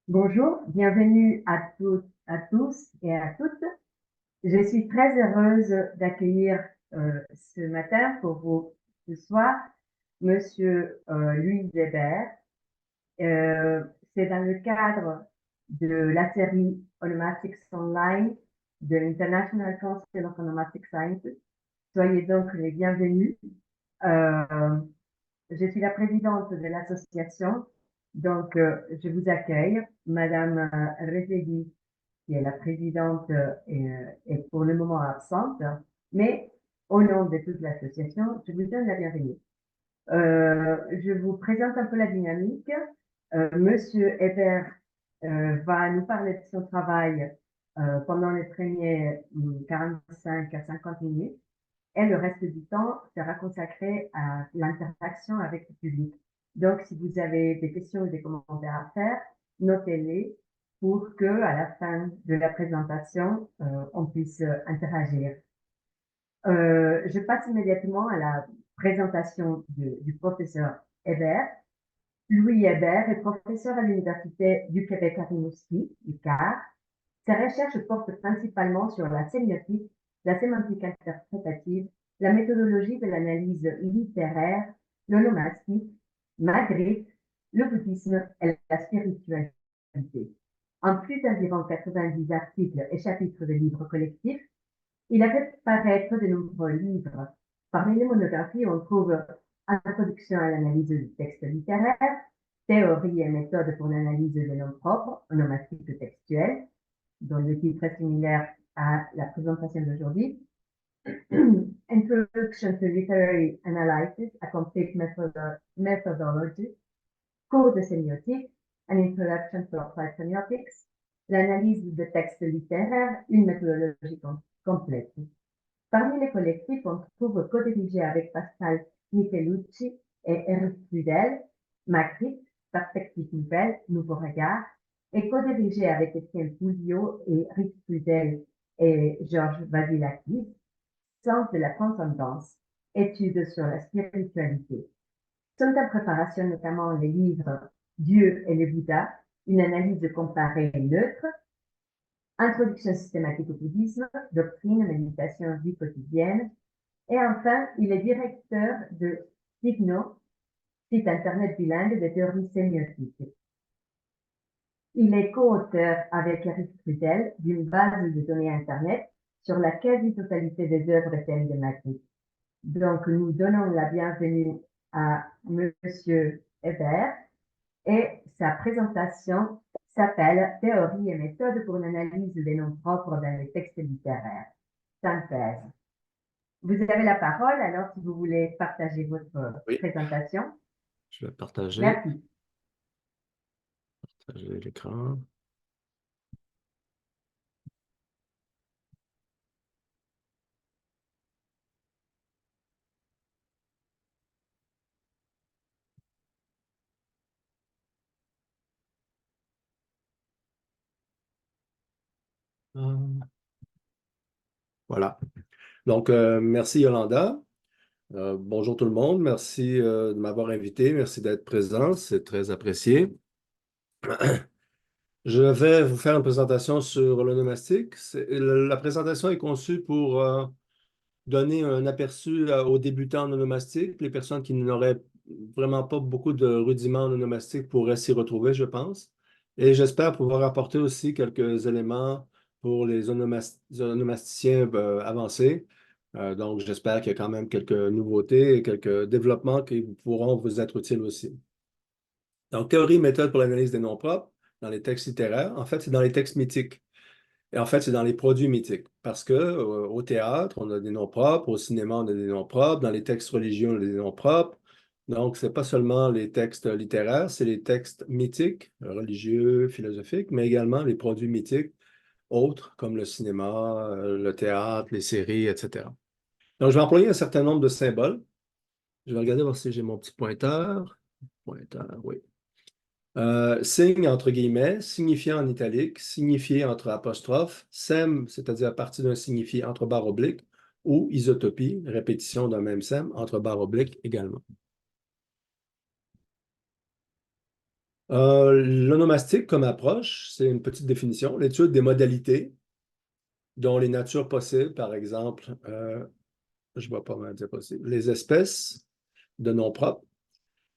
Bonjour, bienvenue à tous et à toutes. Je suis très heureuse d'accueillir ce matin pour vous ce soir Monsieur Louis Weber. Euh, c'est dans le cadre de la série Onomatics Online de l'International Council of Onomastic Sciences. Soyez donc les bienvenus. Euh, je suis la présidente de l'association, donc je vous accueille, Madame Rezegui, qui est la présidente, est pour le moment absente, mais au nom de toute l'association, je vous donne la bienvenue. Je vous présente un peu la dynamique. Monsieur Hébert va nous parler de son travail pendant les premiers 45 à 50 minutes. Et le reste du temps sera consacré à l'interaction avec le public. Donc, si vous avez des questions ou des commentaires à faire, notez-les pour que, à la fin de la présentation, on puisse interagir. Je passe immédiatement à la présentation du professeur Hébert. Louis Hébert est professeur à l'Université du Québec à Rimouski, UQAR. Ses recherches portent principalement sur la sémiotique, la sémantique interprétative, la méthodologie de l'analyse littéraire, l'onomastique, Magritte, le bouddhisme et la spiritualité. En plus d'environ 90 articles et chapitres de livres collectifs, il a fait paraître de nombreux livres. Parmi les monographies, on trouve Introduction à l'analyse du texte littéraire, Théorie et méthode pour l'analyse des noms propres, onomastique textuelle, dont le titre est similaire à la présentation d'aujourd'hui. Introduction to Literary Analysis, a Complete Methodology, Cours de sémiotique, An Introduction to Applied Semiotics, l'analyse de textes littéraires, une méthodologie complète. Parmi les collectifs, on trouve co-dirigé avec Pascal Michelucci et Eric Trudel, Magritte, Perspective nouvelle, Nouveau regard, et co-dirigé avec Étienne Pouliot et Eric Trudel et Georges Vasilakis, Sens de la transcendance, études sur la spiritualité. Sont en préparation notamment les livres Dieu et le Bouddha, une analyse comparée neutre, Introduction systématique au bouddhisme, doctrine, méditation, vie quotidienne. Et enfin, il est directeur de Signo, site internet bilingue de théorie sémiotique. Il est co-auteur avec Eric Trudel d'une base de données internet sur la quasi-totalité des œuvres et thèmes de Magritte. Donc, nous donnons la bienvenue à Monsieur Hébert et sa présentation s'appelle Théorie et méthode pour l'analyse des noms propres dans les textes littéraires. Synthèse. Vous avez la parole, alors si vous voulez partager votre Oui, présentation. je vais partager Merci. l'écran. Voilà. Donc, merci Yolanda. Bonjour tout le monde. Merci de m'avoir invité. Merci d'être présent. C'est très apprécié. Je vais vous faire une présentation sur l'onomastique. La présentation est conçue pour donner un aperçu aux débutants en onomastique. Les personnes qui n'auraient vraiment pas beaucoup de rudiments en onomastique pourraient s'y retrouver, je pense. Et j'espère pouvoir apporter aussi quelques éléments pour les onomasticiens avancés. Donc, j'espère qu'il y a quand même quelques nouveautés et quelques développements qui pourront vous être utiles aussi. Donc, théorie et méthode pour l'analyse des noms propres dans les textes littéraires. En fait, c'est dans les textes mythiques. Et en fait, c'est dans les produits mythiques. Parce que au théâtre, on a des noms propres, au cinéma, on a des noms propres, dans les textes religieux, on a des noms propres. Donc, ce n'est pas seulement les textes littéraires, c'est les textes mythiques, religieux, philosophiques, mais également les produits mythiques autres, comme le cinéma, le théâtre, les séries, etc. Donc, je vais employer un certain nombre de symboles. Je vais regarder voir si j'ai mon petit pointeur. Pointeur, oui. Signe entre guillemets, signifié en italique, signifié entre apostrophes, sème, c'est-à-dire à partir d'un signifié entre barres obliques, ou isotopie, répétition d'un même sème, entre barres obliques également. Donc, je vais employer un certain nombre de symboles. Je vais regarder voir si j'ai mon petit pointeur. Oui. Signe entre guillemets, signifié en italique, signifié entre apostrophes, sème, c'est-à-dire à partir d'un signifié entre barres obliques, ou isotopie, répétition d'un même sème, entre barres obliques également. L'onomastique comme approche, c'est une petite définition, l'étude des modalités dont les natures possibles, par exemple, je ne vois pas mal dire possible, les espèces de noms propres,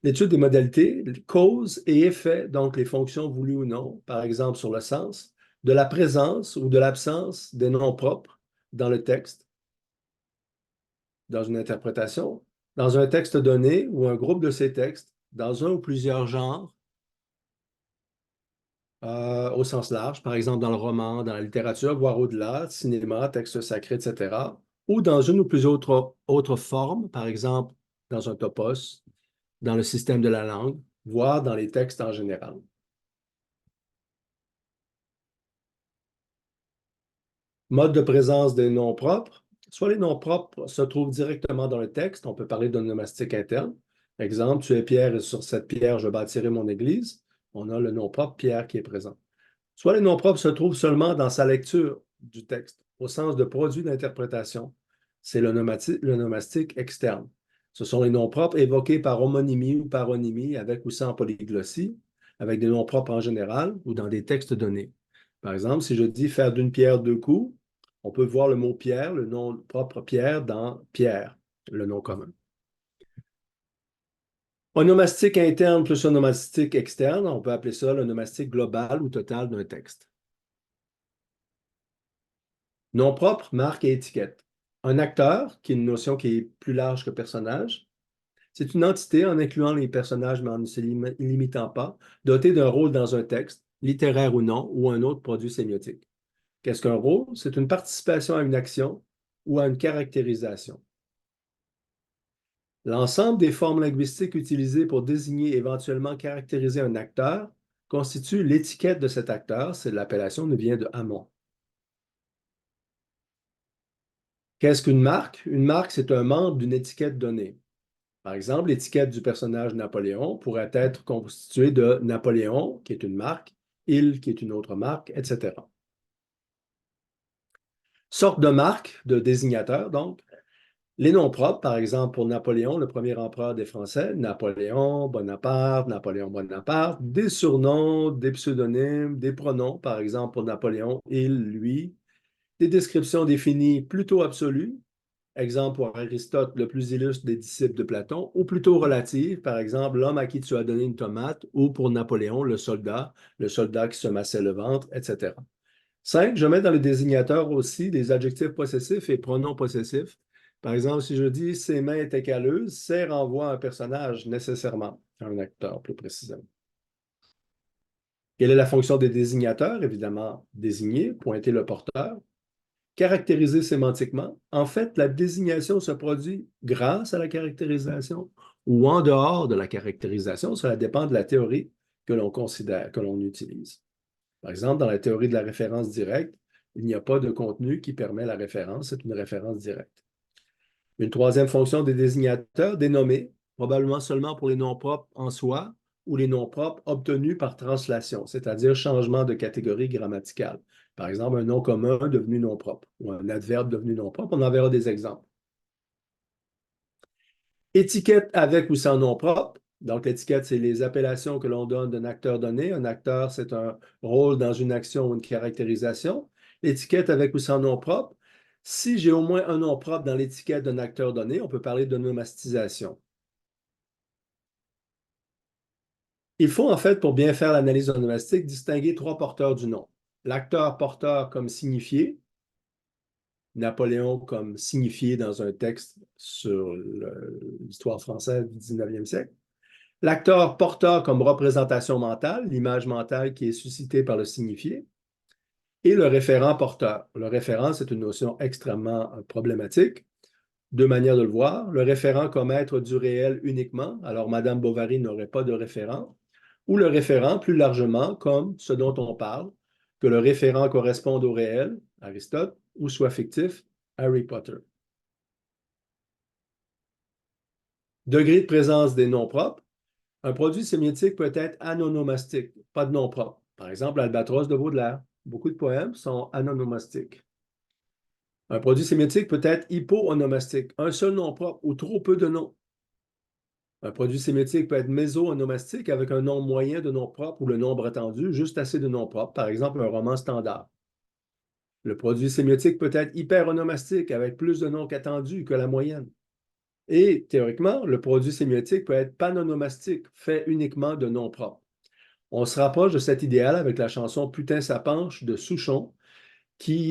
l'étude des modalités, causes et effets, donc les fonctions voulues ou non, par exemple sur le sens, de la présence ou de l'absence des noms propres dans le texte, dans une interprétation, dans un texte donné ou un groupe de ces textes, dans un ou plusieurs genres, au sens large, par exemple dans le roman, dans la littérature, voire au-delà, cinéma, texte sacré, etc., ou dans une ou plusieurs autres formes, par exemple dans un topos, dans le système de la langue, voire dans les textes en général. Mode de présence des noms propres. Soit les noms propres se trouvent directement dans le texte, on peut parler d'un nomastique interne. Exemple, tu es Pierre et sur cette pierre, je bâtirai mon église. On a le nom propre Pierre qui est présent. Soit les noms propres se trouvent seulement dans sa lecture du texte, au sens de produit d'interprétation. C'est le nomastique externe. Ce sont les noms propres évoqués par homonymie ou paronymie, avec ou sans polyglossie, avec des noms propres en général ou dans des textes donnés. Par exemple, si je dis faire d'une pierre deux coups, on peut voir le mot Pierre, le nom propre Pierre dans Pierre, le nom commun. Onomastique interne plus onomastique externe, on peut appeler ça l'onomastique global ou total d'un texte. Nom propre, marque et étiquette. Un acteur, qui est une notion qui est plus large que personnage, c'est une entité en incluant les personnages mais en ne se limitant pas, dotée d'un rôle dans un texte, littéraire ou non, ou un autre produit sémiotique. Qu'est-ce qu'un rôle? C'est une participation à une action ou à une caractérisation. L'ensemble des formes linguistiques utilisées pour désigner et éventuellement caractériser un acteur constitue l'étiquette de cet acteur. C'est l'appellation nous vient de Hamon. Qu'est-ce qu'une marque? Une marque, c'est un membre d'une étiquette donnée. Par exemple, l'étiquette du personnage Napoléon pourrait être constituée de Napoléon, qui est une marque, il, qui est une autre marque, etc. Sorte de marque, de désignateur, donc. Les noms propres, par exemple, pour Napoléon, le premier empereur des Français, Napoléon Bonaparte, des surnoms, des pseudonymes, des pronoms, par exemple, pour Napoléon, il, lui, des descriptions définies plutôt absolues, exemple pour Aristote, le plus illustre des disciples de Platon, ou plutôt relatives, par exemple, l'homme à qui tu as donné une tomate, ou pour Napoléon, le soldat qui se massait le ventre, etc. 5, je mets dans le désignateur aussi des adjectifs possessifs et pronoms possessifs. Par exemple, si je dis ses mains étaient calleuses, c'est renvoie à un personnage nécessairement, à un acteur plus précisément. Quelle est la fonction des désignateurs? Évidemment, désigner, pointer le porteur, caractériser sémantiquement. En fait, la désignation se produit grâce à la caractérisation ou en dehors de la caractérisation. Cela dépend de la théorie que l'on considère, que l'on utilise. Par exemple, dans la théorie de la référence directe, il n'y a pas de contenu qui permet la référence, c'est une référence directe. Une troisième fonction des désignateurs, dénommer, probablement seulement pour les noms propres en soi ou les noms propres obtenus par translation, c'est-à-dire changement de catégorie grammaticale. Par exemple, un nom commun devenu nom propre ou un adverbe devenu nom propre. On en verra des exemples. Étiquette avec ou sans nom propre. Donc, l'étiquette, c'est les appellations que l'on donne d'un acteur donné. Un acteur, c'est un rôle dans une action ou une caractérisation. L'étiquette avec ou sans nom propre. Si j'ai au moins un nom propre dans l'étiquette d'un acteur donné, on peut parler de nomastisation. Il faut, en fait, pour bien faire l'analyse onomastique, distinguer trois porteurs du nom. L'acteur porteur comme signifié, Napoléon comme signifié dans un texte sur l'histoire française du 19e siècle. L'acteur porteur comme représentation mentale, l'image mentale qui est suscitée par le signifié, et le référent porteur. Le référent, c'est une notion extrêmement problématique. Deux manières de le voir. Le référent comme être du réel uniquement, alors Madame Bovary n'aurait pas de référent, ou le référent plus largement comme ce dont on parle, que le référent corresponde au réel, Aristote, ou soit fictif, Harry Potter. Degré de présence des noms propres. Un produit sémiotique peut être anonomastique, pas de nom propre. Par exemple, l'Albatros de Baudelaire. Beaucoup de poèmes sont anonomastiques. Un produit sémiotique peut être hypo-onomastique, un seul nom propre ou trop peu de noms. Un produit sémiotique peut être méso-onomastique avec un nombre moyen de noms propres ou le nombre attendu, juste assez de noms propres, par exemple un roman standard. Le produit sémiotique peut être hyperonomastique avec plus de noms qu'attendu que la moyenne. Et théoriquement, le produit sémiotique peut être panonomastique, fait uniquement de noms propres. On se rapproche de cet idéal avec la chanson Putain ça penche de Souchon,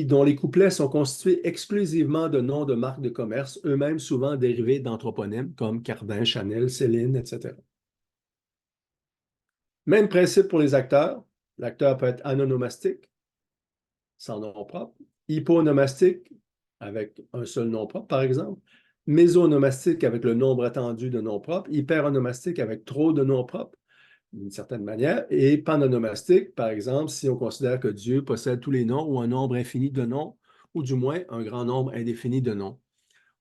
dont les couplets sont constitués exclusivement de noms de marques de commerce, eux-mêmes souvent dérivés d'anthroponymes comme Cardin, Chanel, Céline, etc. Même principe pour les acteurs. L'acteur peut être anonomastique, sans nom propre, hyponomastique, avec un seul nom propre, par exemple, mésonomastique avec le nombre attendu de noms propres, hyperonomastique avec trop de noms propres, d'une certaine manière, et panonomastique, par exemple, si on considère que Dieu possède tous les noms ou un nombre infini de noms, ou du moins un grand nombre indéfini de noms.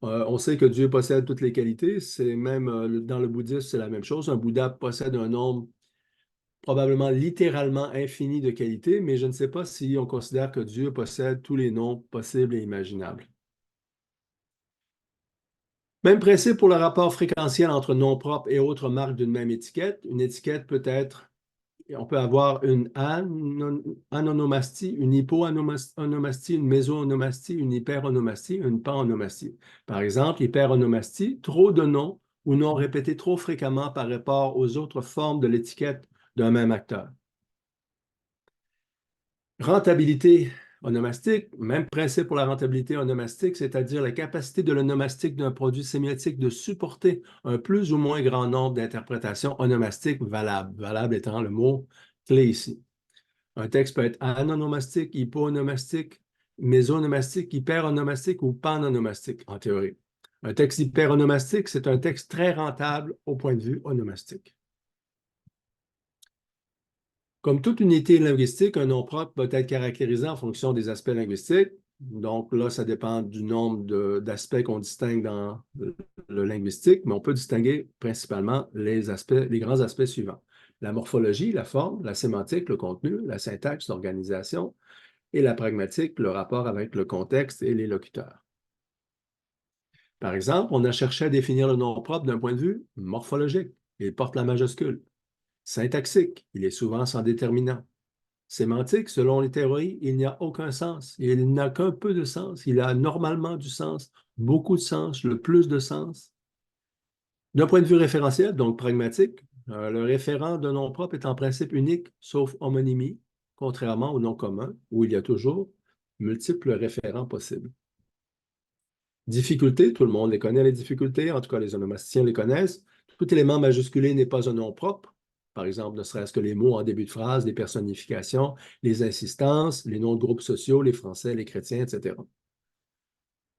On sait que Dieu possède toutes les qualités, c'est même dans le bouddhisme, c'est la même chose. Un Bouddha possède un nombre probablement littéralement infini de qualités, mais je ne sais pas si on considère que Dieu possède tous les noms possibles et imaginables. Même principe pour le rapport fréquentiel entre nom propre et autres marques d'une même étiquette. Une étiquette peut être, on peut avoir une anonomastie, une hypoanomastie, une mésonomastie, une hyperonomastie, une panonomastie. Par exemple, hyperonomastie, trop de noms ou noms répétés trop fréquemment par rapport aux autres formes de l'étiquette d'un même acteur. Rentabilité onomastique, même principe pour la rentabilité onomastique, c'est-à-dire la capacité de l'onomastique d'un produit sémiotique de supporter un plus ou moins grand nombre d'interprétations onomastiques valables, valable étant le mot clé ici. Un texte peut être anonomastique, hyponomastique, mésonomastique, hyperonomastique ou panonomastique en théorie. Un texte hyperonomastique, c'est un texte très rentable au point de vue onomastique. Comme toute unité linguistique, un nom propre peut être caractérisé en fonction des aspects linguistiques. Donc là, ça dépend du nombre d'aspects qu'on distingue dans le linguistique, mais on peut distinguer principalement les grands aspects suivants. La morphologie, la forme, la sémantique, le contenu, la syntaxe, l'organisation, et la pragmatique, le rapport avec le contexte et les locuteurs. Par exemple, on a cherché à définir le nom propre d'un point de vue morphologique. Il porte la majuscule. Syntaxique, il est souvent sans déterminant. Sémantique, selon les théories, il n'y a aucun sens. Il n'a qu'un peu de sens. Il a normalement du sens, beaucoup de sens, le plus de sens. D'un point de vue référentiel, donc pragmatique, le référent d'un nom propre est en principe unique, sauf homonymie, contrairement au nom commun, où il y a toujours multiples référents possibles. Difficulté, tout le monde les connaît, les difficultés, en tout cas les onomasticiens les connaissent. Tout élément majusculé n'est pas un nom propre. Par exemple, ne serait-ce que les mots en début de phrase, les personnifications, les insistances, les noms de groupes sociaux, les Français, les chrétiens, etc.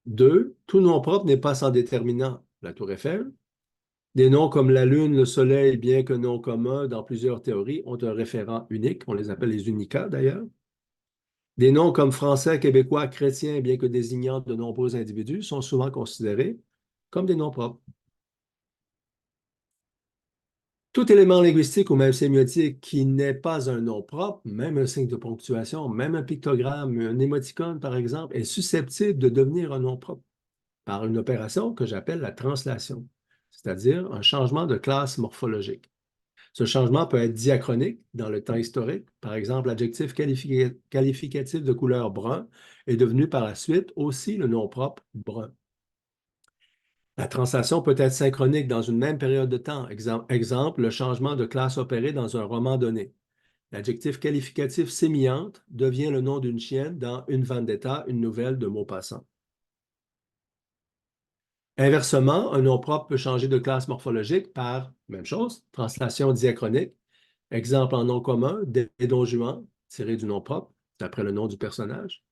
Deux, tout nom propre n'est pas sans déterminant. La Tour Eiffel. Des noms comme la Lune, le Soleil, bien que non communs dans plusieurs théories, ont un référent unique. On les appelle les unicats d'ailleurs. Des noms comme français, québécois, chrétiens, bien que désignant de nombreux individus, sont souvent considérés comme des noms propres. Tout élément linguistique ou même sémiotique qui n'est pas un nom propre, même un signe de ponctuation, même un pictogramme, un émoticône par exemple, est susceptible de devenir un nom propre par une opération que j'appelle la translation, c'est-à-dire un changement de classe morphologique. Ce changement peut être diachronique dans le temps historique. Par exemple, l'adjectif qualificatif de couleur brun est devenu par la suite aussi le nom propre brun. La translation peut être synchronique dans une même période de temps. Exemple, le changement de classe opéré dans un roman donné. L'adjectif qualificatif sémillante devient le nom d'une chienne dans Une vendetta, une nouvelle de Maupassant. Inversement, un nom propre peut changer de classe morphologique par, même chose, translation diachronique. Exemple en nom commun, des Don Juan, tiré du nom propre, d'après le nom du personnage.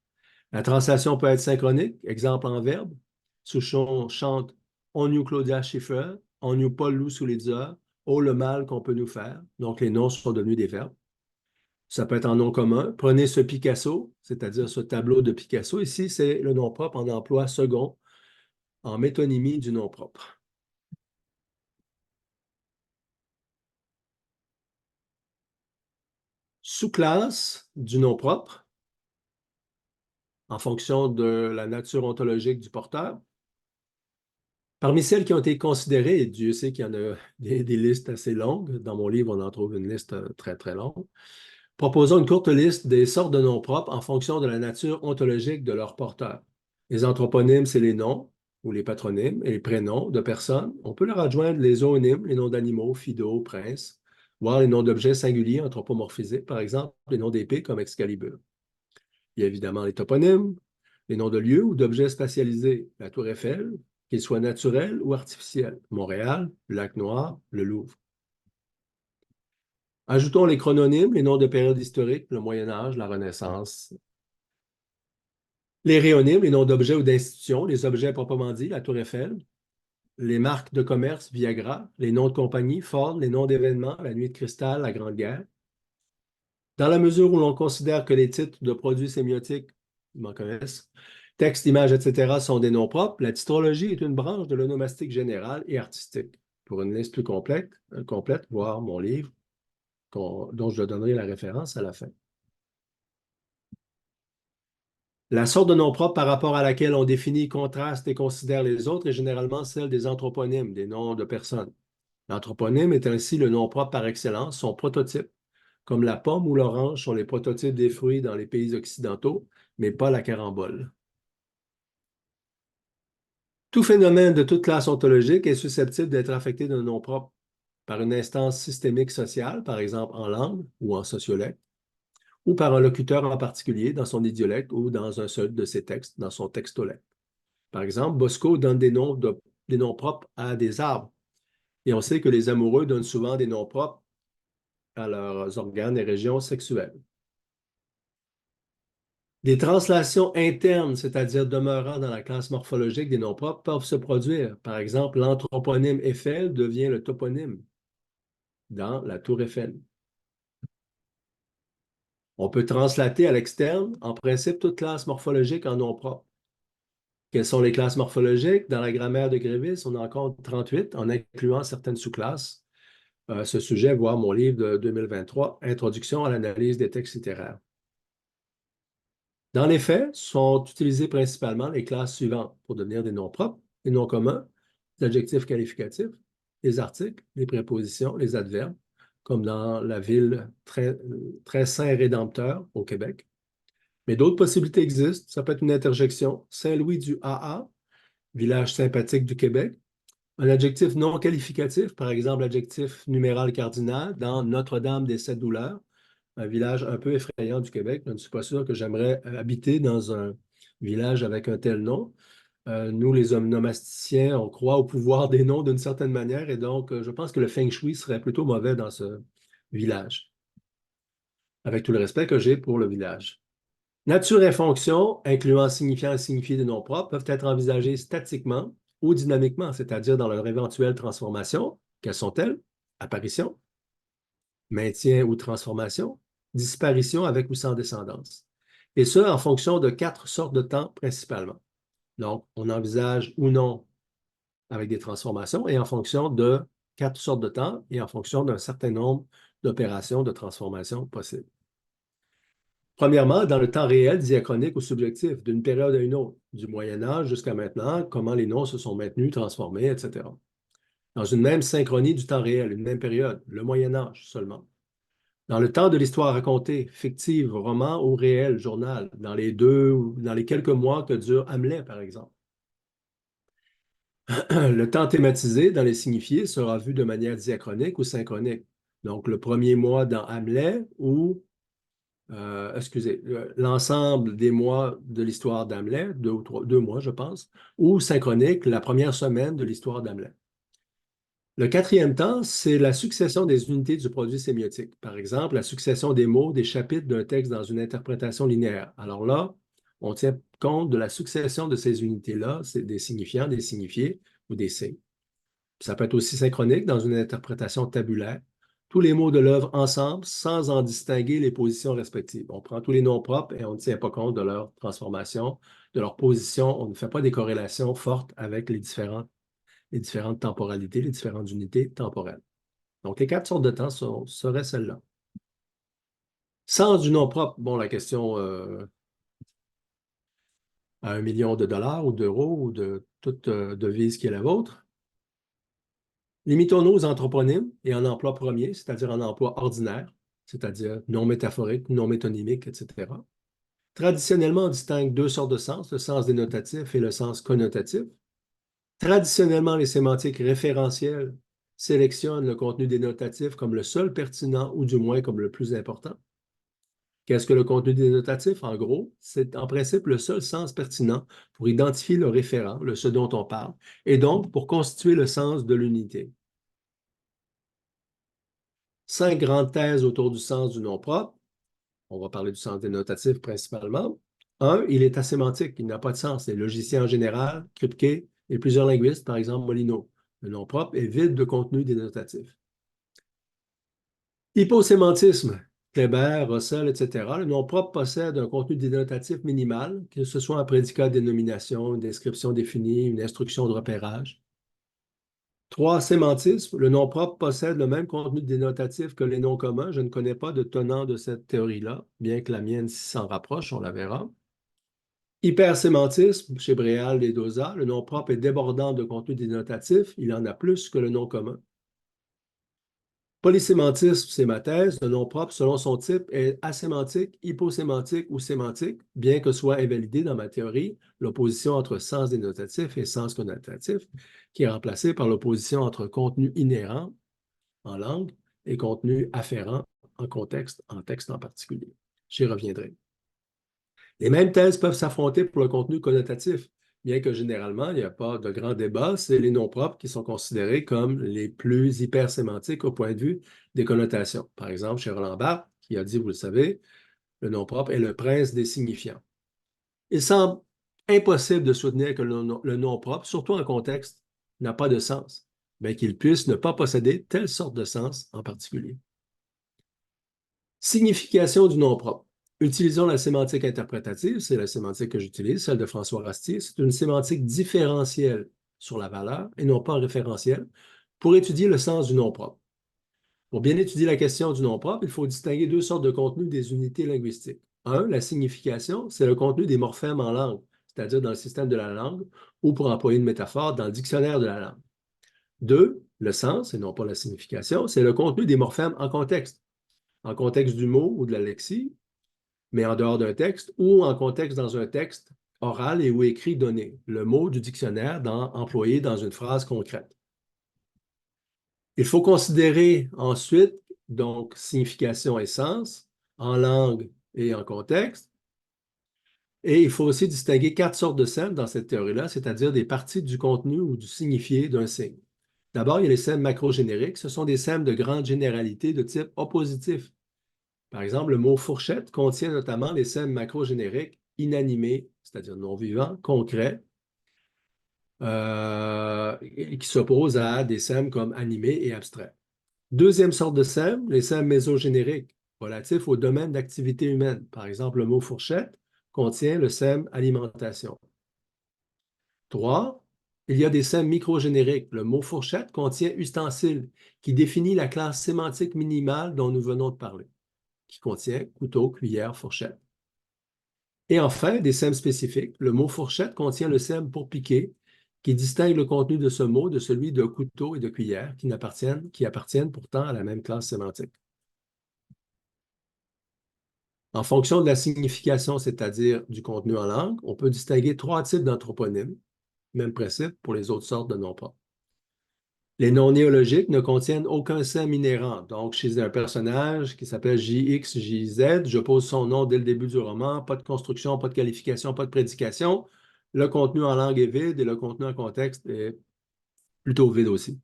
La translation peut être synchronique. Exemple en verbe. Souchon chante On nous Claudia Schiffer, On nous Paul Lou Soulitzer, Oh le mal qu'on peut nous faire. Donc les noms sont devenus des verbes. Ça peut être en nom commun. Prenez ce Picasso, c'est-à-dire ce tableau de Picasso. Ici, c'est le nom propre en emploi second, en métonymie du nom propre. Sous-classe du nom propre, en fonction de la nature ontologique du porteur. Parmi celles qui ont été considérées, et Dieu sait qu'il y en a des listes assez longues, dans mon livre, on en trouve une liste très, très longue, proposons une courte liste des sortes de noms propres en fonction de la nature ontologique de leur porteur. Les anthroponymes, c'est les noms ou les patronymes et les prénoms de personnes. On peut leur adjoindre les zoonymes, les noms d'animaux, fido, princes, voire les noms d'objets singuliers anthropomorphisés, par exemple les noms d'épées comme Excalibur. Il y a évidemment les toponymes, les noms de lieux ou d'objets spatialisés, la Tour Eiffel, qu'ils soient naturels ou artificiels, Montréal, le Lac Noir, le Louvre. Ajoutons les chrononymes, les noms de périodes historiques, le Moyen Âge, la Renaissance. Les rhéonymes, les noms d'objets ou d'institutions, les objets proprement dit, la Tour Eiffel. Les marques de commerce, Viagra, les noms de compagnie, Ford, les noms d'événements, la Nuit de Cristal, la Grande Guerre. Dans la mesure où l'on considère que les titres de produits sémiotiques, ils m'en connaissent, textes, images, etc., sont des noms propres, la titrologie est une branche de l'onomastique générale et artistique. Pour une liste plus complète, voir mon livre, dont je donnerai la référence à la fin. La sorte de nom propre par rapport à laquelle on définit, contraste et considère les autres est généralement celle des anthroponymes, des noms de personnes. L'anthroponyme est ainsi le nom propre par excellence, son prototype, comme la pomme ou l'orange sont les prototypes des fruits dans les pays occidentaux, mais pas la carambole. Tout phénomène de toute classe ontologique est susceptible d'être affecté d'un nom propre par une instance systémique sociale, par exemple en langue ou en sociolecte, ou par un locuteur en particulier dans son idiolecte ou dans un seul de ses textes, dans son textolecte. Par exemple, Bosco donne des noms propres à des arbres, et on sait que les amoureux donnent souvent des noms propres à leurs organes et régions sexuelles. Des translations internes, c'est-à-dire demeurant dans la classe morphologique des noms propres, peuvent se produire. Par exemple, l'anthroponyme Eiffel devient le toponyme dans la tour Eiffel. On peut translater à l'externe, en principe, toute classe morphologique en nom propre. Quelles sont les classes morphologiques? Dans la grammaire de Grévis, on en compte 38, en incluant certaines sous-classes. Ce sujet, voir mon livre de 2023, Introduction à l'analyse des textes littéraires. Dans les faits, sont utilisées principalement les classes suivantes pour devenir des noms propres, les noms communs, les adjectifs qualificatifs, les articles, les prépositions, les adverbes, comme dans la ville très saint et rédempteur au Québec. Mais d'autres possibilités existent. Ça peut être une interjection. Saint-Louis du AA, village sympathique du Québec. Un adjectif non qualificatif, par exemple l'adjectif numéral cardinal dans Notre-Dame des Sept Douleurs, un village un peu effrayant du Québec. Je ne suis pas sûr que j'aimerais habiter dans un village avec un tel nom. Nous, les onomasticiens, on croit au pouvoir des noms d'une certaine manière et donc je pense que le feng shui serait plutôt mauvais dans ce village, avec tout le respect que j'ai pour le village. Nature et fonction, incluant signifiant et signifié des noms propres, peuvent être envisagées statiquement ou dynamiquement, c'est-à-dire dans leur éventuelle transformation. Quelles sont-elles? Apparition, maintien ou transformation, disparition avec ou sans descendance. Et ce, en fonction de 4 sortes de temps principalement. Donc, on envisage ou non avec des transformations et en fonction de 4 sortes de temps et en fonction d'un certain nombre d'opérations de transformation possibles. Premièrement, dans le temps réel, diachronique ou subjectif, d'une période à une autre, du Moyen Âge jusqu'à maintenant, comment les noms se sont maintenus, transformés, etc. Dans une même synchronie du temps réel, une même période, le Moyen Âge seulement. Dans le temps de l'histoire racontée, fictive, roman ou réel, journal, dans les quelques mois que dure Hamlet, par exemple. Le temps thématisé dans les signifiés sera vu de manière diachronique ou synchronique. Donc, le premier mois dans Hamlet ou, l'ensemble des mois de l'histoire d'Hamlet, 2 mois, je pense, ou synchronique, la première semaine de l'histoire d'Hamlet. Le quatrième temps, c'est la succession des unités du produit sémiotique. Par exemple, la succession des mots, des chapitres d'un texte dans une interprétation linéaire. Alors là, on tient compte de la succession de ces unités-là, c'est des signifiants, des signifiés ou des signes. Ça peut être aussi synchronique dans une interprétation tabulaire. Tous les mots de l'œuvre ensemble sans en distinguer les positions respectives. On prend tous les noms propres et on ne tient pas compte de leur transformation, de leur position. On ne fait pas des corrélations fortes avec les différentes temporalités, les différentes unités temporelles. Donc, les 4 sortes de temps seraient celles-là. Sens du nom propre. Bon, la question à 1 million de dollars ou d'euros ou de toute devise qui est la vôtre. Limitons-nous aux anthroponymes et en emploi premier, c'est-à-dire en emploi ordinaire, c'est-à-dire non métaphorique, non métonymique, etc. Traditionnellement, on distingue deux sortes de sens, le sens dénotatif et le sens connotatif. Traditionnellement, les sémantiques référentielles sélectionnent le contenu dénotatif comme le seul pertinent ou du moins comme le plus important. Qu'est-ce que le contenu dénotatif? En gros, c'est en principe le seul sens pertinent pour identifier le référent, ce dont on parle, et donc pour constituer le sens de l'unité. 5 grandes thèses autour du sens du nom propre. On va parler du sens dénotatif principalement. 1, il est asémantique, il n'a pas de sens. Les logiciels en général, Kripke et plusieurs linguistes, par exemple Molino. Le nom propre est vide de contenu dénotatif. Hyposémantisme, Kléber, Russell, etc. Le nom propre possède un contenu dénotatif minimal, que ce soit un prédicat de dénomination, une description définie, une instruction de repérage. 3, sémantisme. Le nom propre possède le même contenu dénotatif que les noms communs. Je ne connais pas de tenant de cette théorie-là, bien que la mienne s'en rapproche, on la verra. Hypersémantisme, chez Bréal et Dosa, le nom propre est débordant de contenu dénotatif. Il en a plus que le nom commun. Polysémantisme, c'est ma thèse. Le nom propre, selon son type, est asémantique, hyposémantique ou sémantique, bien que soit invalidé dans ma théorie l'opposition entre sens dénotatif et sens connotatif, qui est remplacée par l'opposition entre contenu inhérent en langue et contenu afférent en texte en particulier. J'y reviendrai. Les mêmes thèses peuvent s'affronter pour le contenu connotatif, bien que généralement, il n'y a pas de grand débat, c'est les noms propres qui sont considérés comme les plus hypersémantiques au point de vue des connotations. Par exemple, chez Roland Barthes, qui a dit, vous le savez, le nom propre est le prince des signifiants. Il semble impossible de soutenir que le nom propre, surtout en contexte, n'a pas de sens, mais qu'il puisse ne pas posséder telle sorte de sens en particulier. Signification du nom propre. Utilisons la sémantique interprétative, c'est la sémantique que j'utilise, celle de François Rastier. C'est une sémantique différentielle sur la valeur et non pas référentielle pour étudier le sens du nom propre. Pour bien étudier la question du nom propre, il faut distinguer deux sortes de contenus des unités linguistiques. Un, la signification, c'est le contenu des morphèmes en langue, c'est-à-dire dans le système de la langue, ou pour employer une métaphore, dans le dictionnaire de la langue. Deux, le sens, et non pas la signification, c'est le contenu des morphèmes en contexte du mot ou de la lexie, mais en dehors d'un texte, ou en contexte dans un texte oral et ou écrit donné, le mot du dictionnaire employé dans une phrase concrète. Il faut considérer ensuite, donc, signification et sens, en langue et en contexte. Et il faut aussi distinguer 4 sortes de sèmes dans cette théorie-là, c'est-à-dire des parties du contenu ou du signifié d'un signe. D'abord, il y a les sèmes macrogénériques. Ce sont des sèmes de grande généralité de type oppositif. Par exemple, le mot fourchette contient notamment les sèmes macrogénériques inanimés, c'est-à-dire non-vivants, concrets, qui s'opposent à des sèmes comme animés et abstraits. Deuxième sorte de sèmes, les sèmes mésogénériques, relatifs au domaine d'activité humaine. Par exemple, le mot fourchette contient le sème alimentation. 3, il y a des sèmes microgénériques. Le mot fourchette contient ustensile, qui définit la classe sémantique minimale dont nous venons de parler, qui contient couteau, cuillère, fourchette. Et enfin, des sèmes spécifiques. Le mot fourchette contient le sème pour piquer, qui distingue le contenu de ce mot de celui de couteau et de cuillère, qui appartiennent pourtant à la même classe sémantique. En fonction de la signification, c'est-à-dire du contenu en langue, on peut distinguer 3 types d'anthroponymes. Même principe pour les autres sortes de noms propres. Les noms néologiques ne contiennent aucun sème inhérent. Donc, chez un personnage qui s'appelle JX, JZ, je pose son nom dès le début du roman, pas de construction, pas de qualification, pas de prédication. Le contenu en langue est vide et le contenu en contexte est plutôt vide aussi.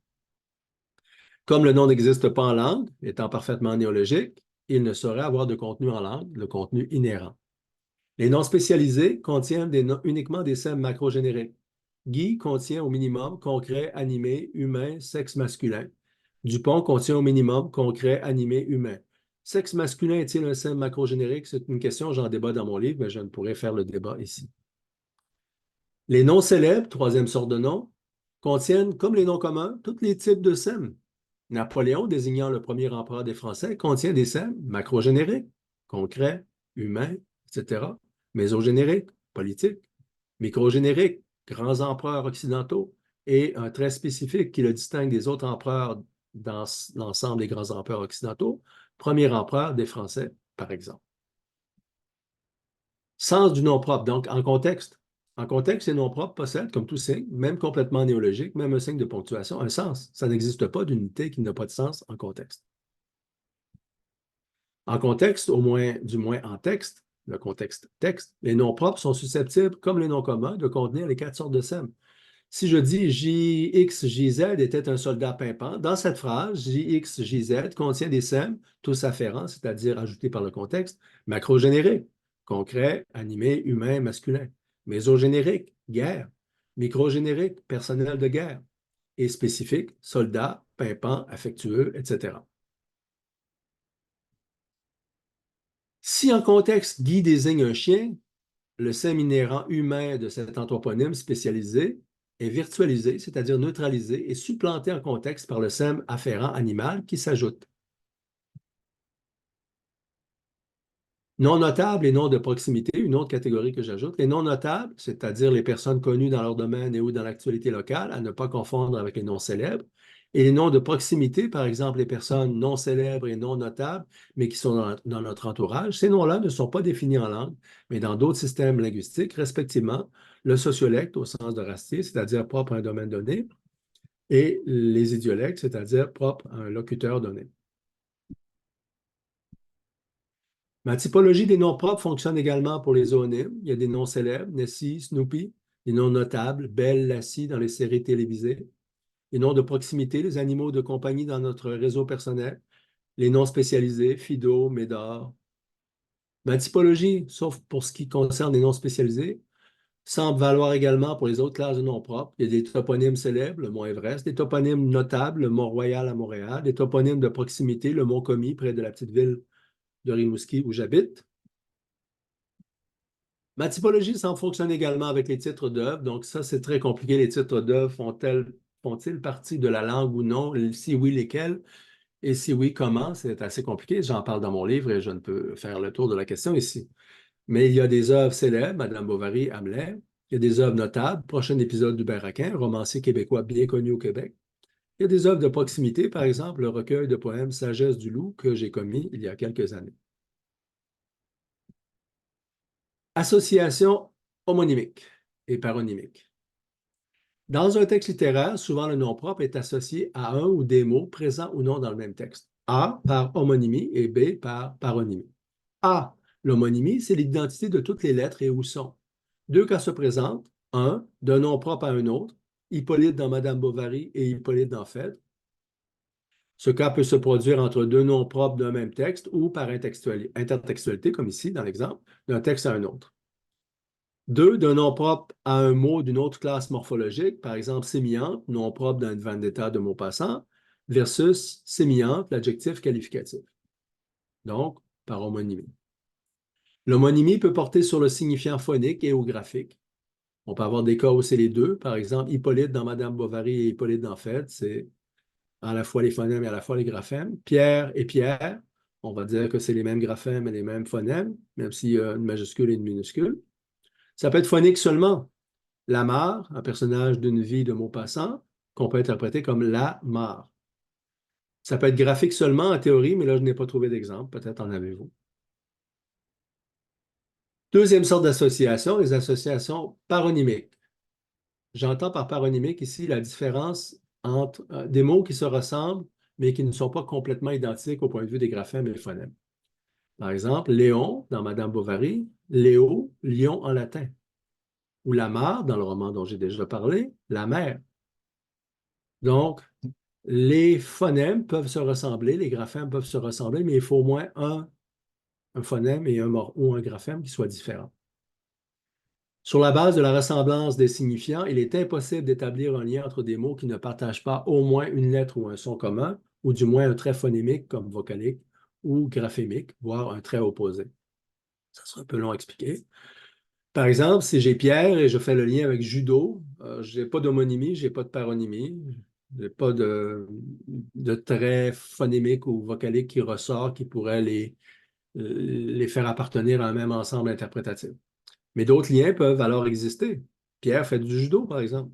Comme le nom n'existe pas en langue, étant parfaitement néologique, il ne saurait avoir de contenu en langue, le contenu inhérent. Les noms spécialisés contiennent uniquement des sèmes macrogénériques. Guy contient au minimum concret, animé, humain, sexe masculin. Dupont contient au minimum concret, animé, humain. Sexe masculin est-il un sème macrogénérique? C'est une question, j'en débat dans mon livre, mais je ne pourrais faire le débat ici. Les noms célèbres, troisième sorte de noms, contiennent, comme les noms communs, tous les types de sèmes. Napoléon, désignant le premier empereur des Français, contient des sèmes macrogénériques, concrets, humains, etc., mésogénériques, politiques. Microgénérique, grands empereurs occidentaux, et un trait spécifique qui le distingue des autres empereurs dans l'ensemble des grands empereurs occidentaux, premier empereur des Français, par exemple. Sens du nom propre, donc en contexte. En contexte, les noms propres possèdent, comme tout signe, même complètement néologique, même un signe de ponctuation, un sens. Ça n'existe pas d'unité qui n'a pas de sens en contexte. En contexte, du moins en texte, le contexte texte, les noms propres sont susceptibles, comme les noms communs, de contenir les 4 sortes de sèmes. Si je dis JXJZ était un soldat pimpant, dans cette phrase, JXJZ contient des sèmes, tous afférents, c'est-à-dire ajoutés par le contexte, macrogénériques, concret, animé, humain, masculin, mésogénérique, guerre, microgénérique, personnel de guerre, et spécifique, soldat, pimpant, affectueux, etc. Si en contexte Guy désigne un chien, le sème inhérent humain de cet anthroponyme spécialisé est virtualisé, c'est-à-dire neutralisé et supplanté en contexte par le sème afférent animal qui s'ajoute. Non notables et noms de proximité, une autre catégorie que j'ajoute. Les non notables, c'est-à-dire les personnes connues dans leur domaine et ou dans l'actualité locale, à ne pas confondre avec les noms célèbres. Et les noms de proximité, par exemple, les personnes non célèbres et non notables, mais qui sont dans notre entourage, ces noms-là ne sont pas définis en langue, mais dans d'autres systèmes linguistiques, respectivement le sociolecte au sens de Rastier, c'est-à-dire propre à un domaine donné, et les idiolectes, c'est-à-dire propre à un locuteur donné. Ma typologie des noms propres fonctionne également pour les zoonymes. Il y a des noms célèbres, Nessie, Snoopy, des noms notables, Belle, Lassie dans les séries télévisées, les noms de proximité, les animaux de compagnie dans notre réseau personnel, les noms spécialisés, Fido, Médor. Ma typologie, sauf pour ce qui concerne les noms spécialisés, semble valoir également pour les autres classes de noms propres. Il y a des toponymes célèbres, le mont Everest, des toponymes notables, le Mont-Royal à Montréal, des toponymes de proximité, le mont Commis près de la petite ville de Rimouski où j'habite. Ma typologie semble fonctionner également avec les titres d'œuvres. Donc, ça, c'est très compliqué. Les titres d'œuvres font-ils partie de la langue ou non? Si oui, lesquels? Et si oui, comment? C'est assez compliqué. J'en parle dans mon livre et je ne peux faire le tour de la question ici. Mais il y a des œuvres célèbres, Madame Bovary, Hamlet. Il y a des œuvres notables, prochain épisode du Berraquin, romancier québécois bien connu au Québec. Il y a des œuvres de proximité, par exemple, le recueil de poèmes Sagesse du loup que j'ai commis il y a quelques années. Association homonymique et paronymique. Dans un texte littéraire, souvent le nom propre est associé à un ou des mots présents ou non dans le même texte. A par homonymie et B par paronymie. A, l'homonymie, c'est l'identité de toutes les lettres et ou sons. Deux cas se présentent. Un, d'un nom propre à un autre, Hippolyte dans Madame Bovary et Hippolyte dans Phèdre. Ce cas peut se produire entre deux noms propres d'un même texte ou par intertextualité, comme ici dans l'exemple, d'un texte à un autre. Deux, d'un nom propre à un mot d'une autre classe morphologique, par exemple sémillante, nom propre d'un vendetta de Maupassant, versus sémillante, l'adjectif qualificatif. Donc, par homonymie. L'homonymie peut porter sur le signifiant phonique et ou graphique. On peut avoir des cas où c'est les deux. Par exemple, Hippolyte dans Madame Bovary et Hippolyte dans Phèdre, c'est à la fois les phonèmes et à la fois les graphèmes. Pierre et Pierre, on va dire que c'est les mêmes graphèmes et les mêmes phonèmes, même s'il y a une majuscule et une minuscule. Ça peut être phonique seulement. La mare, un personnage d'une vie de Maupassant, qu'on peut interpréter comme la mare. Ça peut être graphique seulement en théorie, mais là, je n'ai pas trouvé d'exemple. Peut-être en avez-vous. Deuxième sorte d'association, les associations paronymiques. J'entends par paronymique ici la différence entre des mots qui se ressemblent, mais qui ne sont pas complètement identiques au point de vue des graphèmes et des phonèmes. Par exemple, Léon, dans Madame Bovary, Léo, lion en latin. Ou la mare, dans le roman dont j'ai déjà parlé, la mer. Donc, les phonèmes peuvent se ressembler, les graphèmes peuvent se ressembler, mais il faut au moins un phonème et ou un graphème qui soient différents. Sur la base de la ressemblance des signifiants, il est impossible d'établir un lien entre des mots qui ne partagent pas au moins une lettre ou un son commun, ou du moins un trait phonémique comme vocalique ou graphémique, voire un trait opposé. Ça sera un peu long à expliquer. Par exemple, si j'ai Pierre et je fais le lien avec judo, je n'ai pas d'homonymie, je n'ai pas de paronymie, je n'ai pas de trait phonémique ou vocalique qui ressort, qui pourrait les faire appartenir à un même ensemble interprétatif. Mais d'autres liens peuvent alors exister. Pierre fait du judo, par exemple.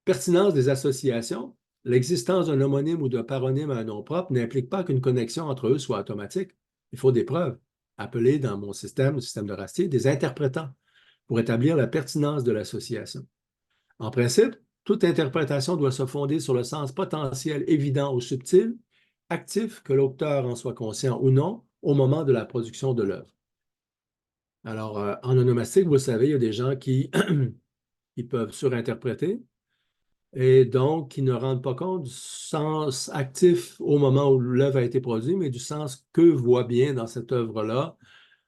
Pertinence des associations. L'existence d'un homonyme ou d'un paronyme à un nom propre n'implique pas qu'une connexion entre eux soit automatique. Il faut des preuves, appelées dans mon système, le système de Rastier, des interprétants, pour établir la pertinence de l'association. En principe, toute interprétation doit se fonder sur le sens potentiel évident ou subtil, actif, que l'auteur en soit conscient ou non, au moment de la production de l'œuvre. Alors, en onomastique, vous savez, il y a des gens qui ils peuvent surinterpréter et donc qui ne rendent pas compte du sens actif au moment où l'œuvre a été produite, mais du sens qu'eux voient bien dans cette œuvre-là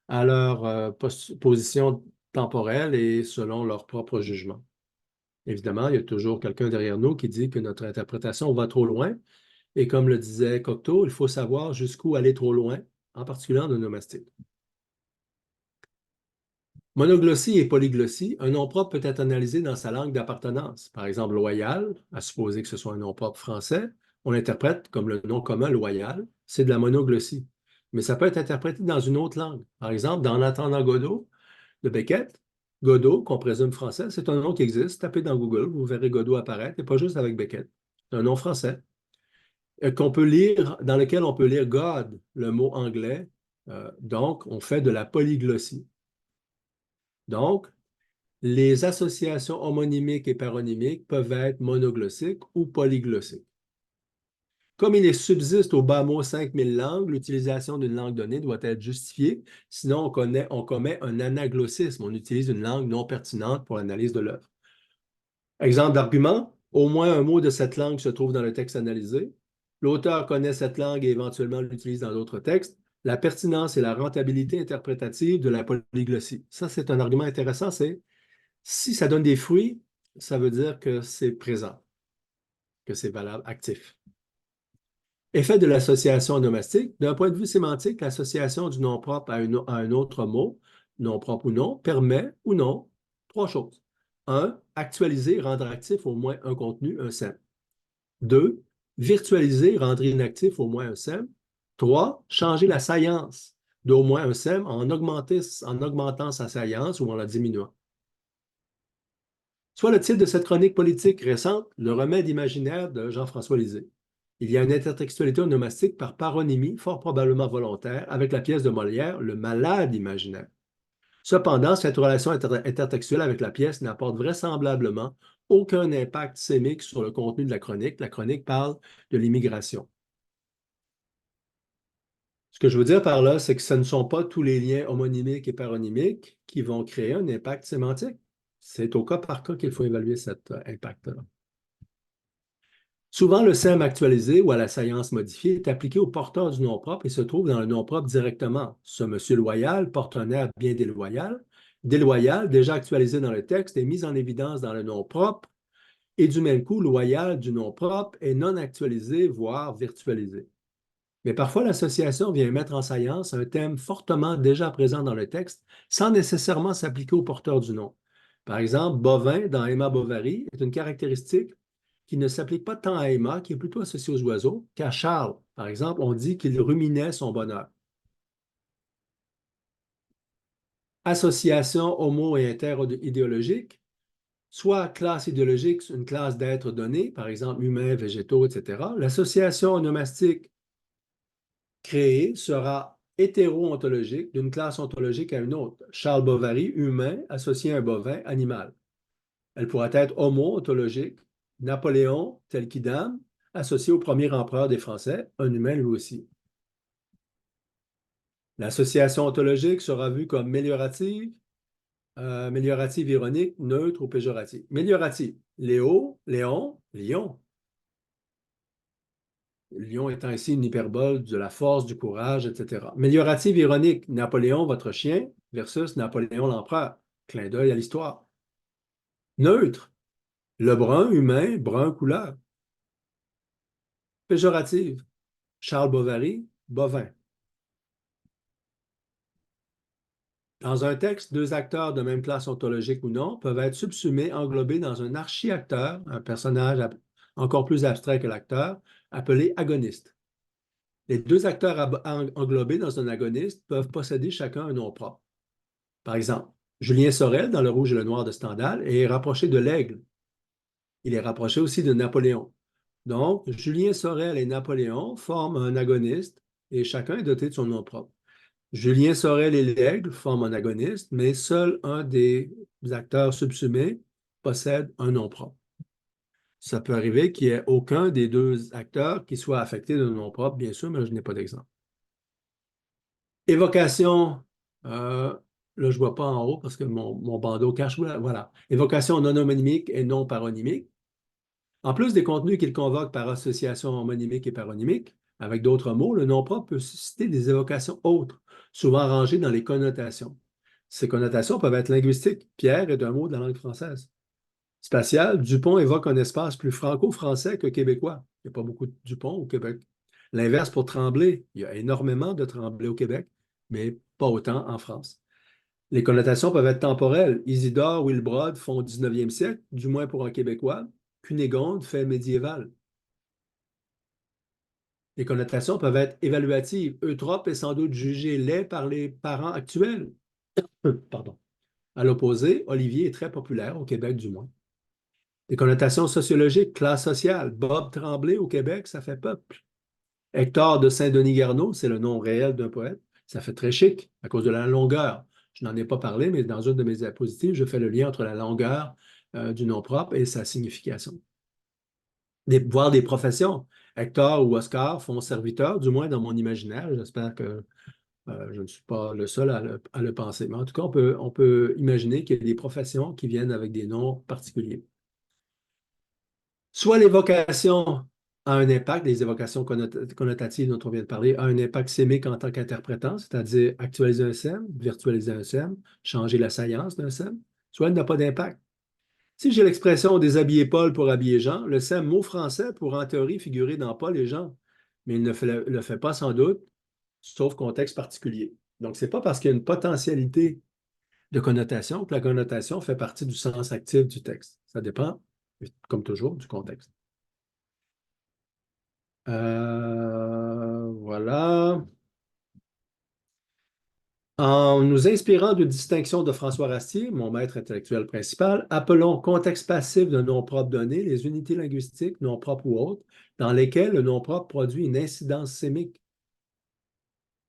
à leur position temporelle et selon leur propre jugement. Évidemment, il y a toujours quelqu'un derrière nous qui dit que notre interprétation va trop loin. Et comme le disait Cocteau, il faut savoir jusqu'où aller trop loin, en particulier en onomastique. Monoglossie et polyglossie, un nom propre peut être analysé dans sa langue d'appartenance. Par exemple, loyal, à supposer que ce soit un nom propre français, on l'interprète comme le nom commun loyal, c'est de la monoglossie. Mais ça peut être interprété dans une autre langue. Par exemple, dans En attendant Godot de Beckett, Godot, qu'on présume français, c'est un nom qui existe. Tapez dans Google, vous verrez Godot apparaître, et pas juste avec Beckett. C'est un nom français qu'on peut lire, dans lequel on peut lire God, le mot anglais. Donc, on fait de la polyglossie. Donc, les associations homonymiques et paronymiques peuvent être monoglossiques ou polyglossiques. Comme il subsiste au bas mot 5000 langues, l'utilisation d'une langue donnée doit être justifiée, sinon on commet un anaglossisme, on utilise une langue non pertinente pour l'analyse de l'œuvre. Exemple d'argument, au moins un mot de cette langue se trouve dans le texte analysé. L'auteur connaît cette langue et éventuellement l'utilise dans d'autres textes. La pertinence et la rentabilité interprétative de la polyglossie. Ça, c'est un argument intéressant, c'est si ça donne des fruits, ça veut dire que c'est présent, que c'est valable, actif. Effet de l'association onomastique. D'un point de vue sémantique, l'association du nom propre à un autre mot, nom propre ou non, permet ou non trois choses. 1. Actualiser, rendre actif au moins un contenu, un SEM. 2. Virtualiser, rendre inactif au moins un SEM. 3. Changer la saillance d'au moins un SEM en augmentant sa saillance ou en la diminuant. Soit le titre de cette chronique politique récente, Le remède imaginaire de Jean-François Lisée. Il y a une intertextualité onomastique par paronymie, fort probablement volontaire, avec la pièce de Molière, Le malade imaginaire. Cependant, cette relation intertextuelle avec la pièce n'apporte vraisemblablement aucun impact sémique sur le contenu de la chronique. La chronique parle de l'immigration. Ce que je veux dire par là, c'est que ce ne sont pas tous les liens homonymiques et paronymiques qui vont créer un impact sémantique. C'est au cas par cas qu'il faut évaluer cet impact-là. Souvent, le SEM actualisé ou à la saillance modifiée est appliqué au porteur du nom propre et se trouve dans le nom propre directement. Ce monsieur loyal porte un air bien déloyal. Déloyal, déjà actualisé dans le texte, est mis en évidence dans le nom propre et du même coup, loyal du nom propre est non actualisé, voire virtualisé. Mais parfois, l'association vient mettre en saillance un thème fortement déjà présent dans le texte sans nécessairement s'appliquer au porteur du nom. Par exemple, bovin dans Emma Bovary est une caractéristique qui ne s'applique pas tant à Emma, qui est plutôt associée aux oiseaux, qu'à Charles. Par exemple, on dit qu'il ruminait son bonheur. Association homo- et inter-idéologique, soit classe idéologique, une classe d'êtres donnés, par exemple humains, végétaux, etc. L'association onomastique créée sera hétéro-ontologique d'une classe ontologique à une autre. Charles Bovary, humain, associé à un bovin, animal. Elle pourrait être homo-ontologique. Napoléon, tel qu'Idam, associé au premier empereur des Français, un humain lui aussi. L'association ontologique sera vue comme méliorative ironique, neutre ou péjorative. Méliorative, Léo, Léon, lion. Lion étant ici une hyperbole de la force, du courage, etc. Méliorative ironique, Napoléon, votre chien, versus Napoléon l'empereur. Clin d'œil à l'histoire. Neutre, le brun humain, brun couleur. Péjorative, Charles Bovary, bovin. Dans un texte, deux acteurs de même classe ontologique ou non peuvent être subsumés, englobés dans un archi-acteur, un personnage encore plus abstrait que l'acteur, appelé agoniste. Les deux acteurs englobés dans un agoniste peuvent posséder chacun un nom propre. Par exemple, Julien Sorel, dans Le Rouge et le Noir de Stendhal, est rapproché de l'aigle. Il est rapproché aussi de Napoléon. Donc, Julien Sorel et Napoléon forment un agoniste et chacun est doté de son nom propre. Julien Sorel et l'aigle forment un agoniste, mais seul un des acteurs subsumés possède un nom propre. Ça peut arriver qu'il n'y ait aucun des deux acteurs qui soit affecté d'un nom propre, bien sûr, mais je n'ai pas d'exemple. Évocation, là, je ne vois pas en haut parce que mon bandeau cache. Voilà. Évocation non homonymique et non paronymique. En plus des contenus qu'il convoque par association homonymique et paronymique, avec d'autres mots, le nom propre peut susciter des évocations autres, souvent rangées dans les connotations. Ces connotations peuvent être linguistiques. Pierre est un mot de la langue française. Spatial, Dupont évoque un espace plus franco-français que québécois. Il n'y a pas beaucoup de Dupont au Québec. L'inverse pour Tremblay. Il y a énormément de Tremblay au Québec, mais pas autant en France. Les connotations peuvent être temporelles. Isidore, Wilbrod font au 19e siècle, du moins pour un Québécois. Cunégonde fait médiéval. Les connotations peuvent être évaluatives. Eutrope est sans doute jugé laid par les parents actuels. Pardon. À l'opposé, Olivier est très populaire, au Québec du moins. Les connotations sociologiques, classe sociale. Bob Tremblay au Québec, ça fait peuple. Hector de Saint-Denis-Garneau, c'est le nom réel d'un poète. Ça fait très chic à cause de la longueur. Je n'en ai pas parlé, mais dans une de mes diapositives, je fais le lien entre la longueur du nom propre et sa signification. Voire des professions. Hector ou Oscar font serviteur, du moins dans mon imaginaire. J'espère que je ne suis pas le seul à le penser. Mais en tout cas, on peut imaginer qu'il y a des professions qui viennent avec des noms particuliers. Soit l'évocation a un impact, les évocations connotatives dont on vient de parler, a un impact sémique en tant qu'interprétant, c'est-à-dire actualiser un SEM, virtualiser un SEM, changer la saillance d'un SEM, soit elle n'a pas d'impact. Si j'ai l'expression déshabiller Paul pour habiller Jean, le SEM mot français pourrait en théorie figurer dans Paul et Jean, mais il ne le fait pas sans doute, sauf contexte particulier. Donc, ce n'est pas parce qu'il y a une potentialité de connotation que la connotation fait partie du sens actif du texte. Ça dépend, comme toujours, du contexte. Voilà. En nous inspirant de distinctions de François Rastier, mon maître intellectuel principal, appelons contexte passif de nom propre donné les unités linguistiques, nom propres ou autres, dans lesquelles le nom propre produit une incidence sémique.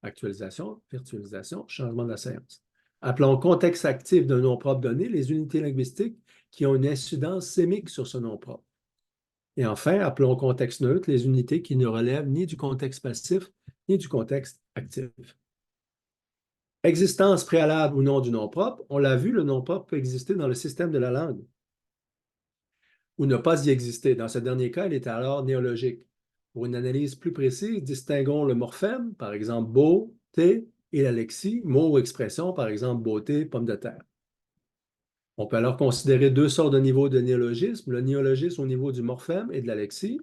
Actualisation, virtualisation, changement de la séance. Appelons contexte actif d'un nom propre donné les unités linguistiques qui ont une incidence sémique sur ce nom propre. Et enfin, appelons contexte neutre les unités qui ne relèvent ni du contexte passif ni du contexte actif. Existence préalable ou non du nom propre, on l'a vu, le nom propre peut exister dans le système de la langue ou ne pas y exister. Dans ce dernier cas, il est alors néologique. Pour une analyse plus précise, distinguons le morphème, par exemple beau, thé, et la lexie, mot ou expression, par exemple beauté, pomme de terre. On peut alors considérer deux sortes de niveaux de néologisme, le néologisme au niveau du morphème et de la lexie.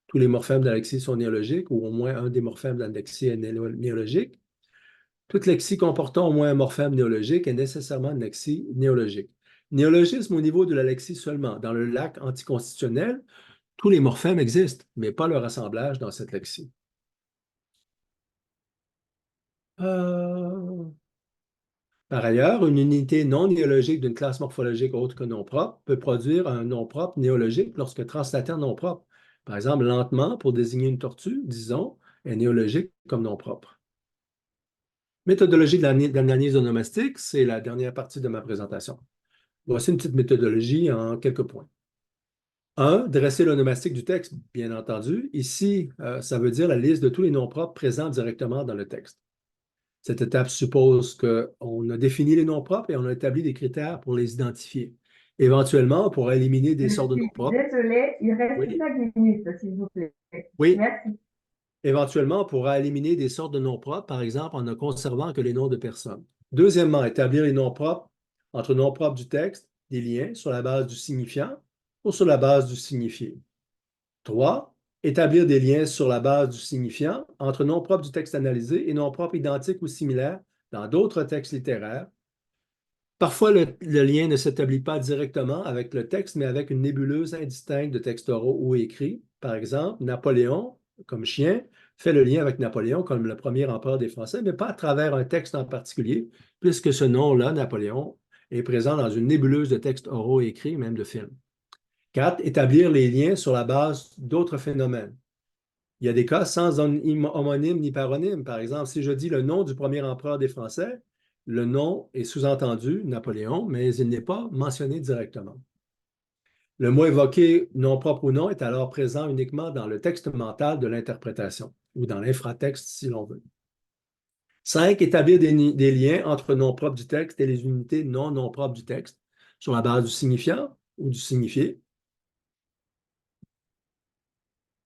Tous les morphèmes de la lexie sont néologiques, ou au moins un des morphèmes de la lexie est néologique. Toute lexie comportant au moins un morphème néologique est nécessairement une lexie néologique. Néologisme au niveau de la lexie seulement. Dans le lac anticonstitutionnel, tous les morphèmes existent, mais pas leur assemblage dans cette lexie. Par ailleurs, une unité non néologique d'une classe morphologique autre que nom propre peut produire un nom propre néologique lorsque translaté en nom propre. Par exemple, lentement, pour désigner une tortue, disons, est néologique comme nom propre. Méthodologie de l'analyse onomastique, c'est la dernière partie de ma présentation. Voici une petite méthodologie en quelques points. 1. Dresser l'onomastique du texte, bien entendu. Ici, ça veut dire la liste de tous les noms propres présents directement dans le texte. Cette étape suppose qu'on a défini les noms propres et on a établi des critères pour les identifier. Éventuellement, on pourra éliminer des sortes de noms propres. Désolée, il reste Oui. 5 minutes, s'il vous plaît. Oui. Merci. Éventuellement, on pourra éliminer des sortes de noms propres, par exemple, en ne conservant que les noms de personnes. Deuxièmement, établir les noms propres entre noms propres du texte, des liens sur la base du signifiant ou sur la base du signifié. 3. Établir des liens sur la base du signifiant entre noms propres du texte analysé et noms propres identiques ou similaires dans d'autres textes littéraires. Parfois, le lien ne s'établit pas directement avec le texte, mais avec une nébuleuse indistincte de textes oraux ou écrits. Par exemple, Napoléon comme chien, fait le lien avec Napoléon comme le premier empereur des Français, mais pas à travers un texte en particulier, puisque ce nom-là, Napoléon, est présent dans une nébuleuse de textes oraux et écrits, même de films. 4. Établir les liens sur la base d'autres phénomènes. Il y a des cas sans homonyme ni paronyme. Par exemple, si je dis le nom du premier empereur des Français, le nom est sous-entendu Napoléon, mais il n'est pas mentionné directement. Le mot évoqué, nom propre ou non, est alors présent uniquement dans le texte mental de l'interprétation ou dans l'infratexte si l'on veut. 5. Établir des liens entre nom propre du texte et les unités non propres du texte sur la base du signifiant ou du signifié.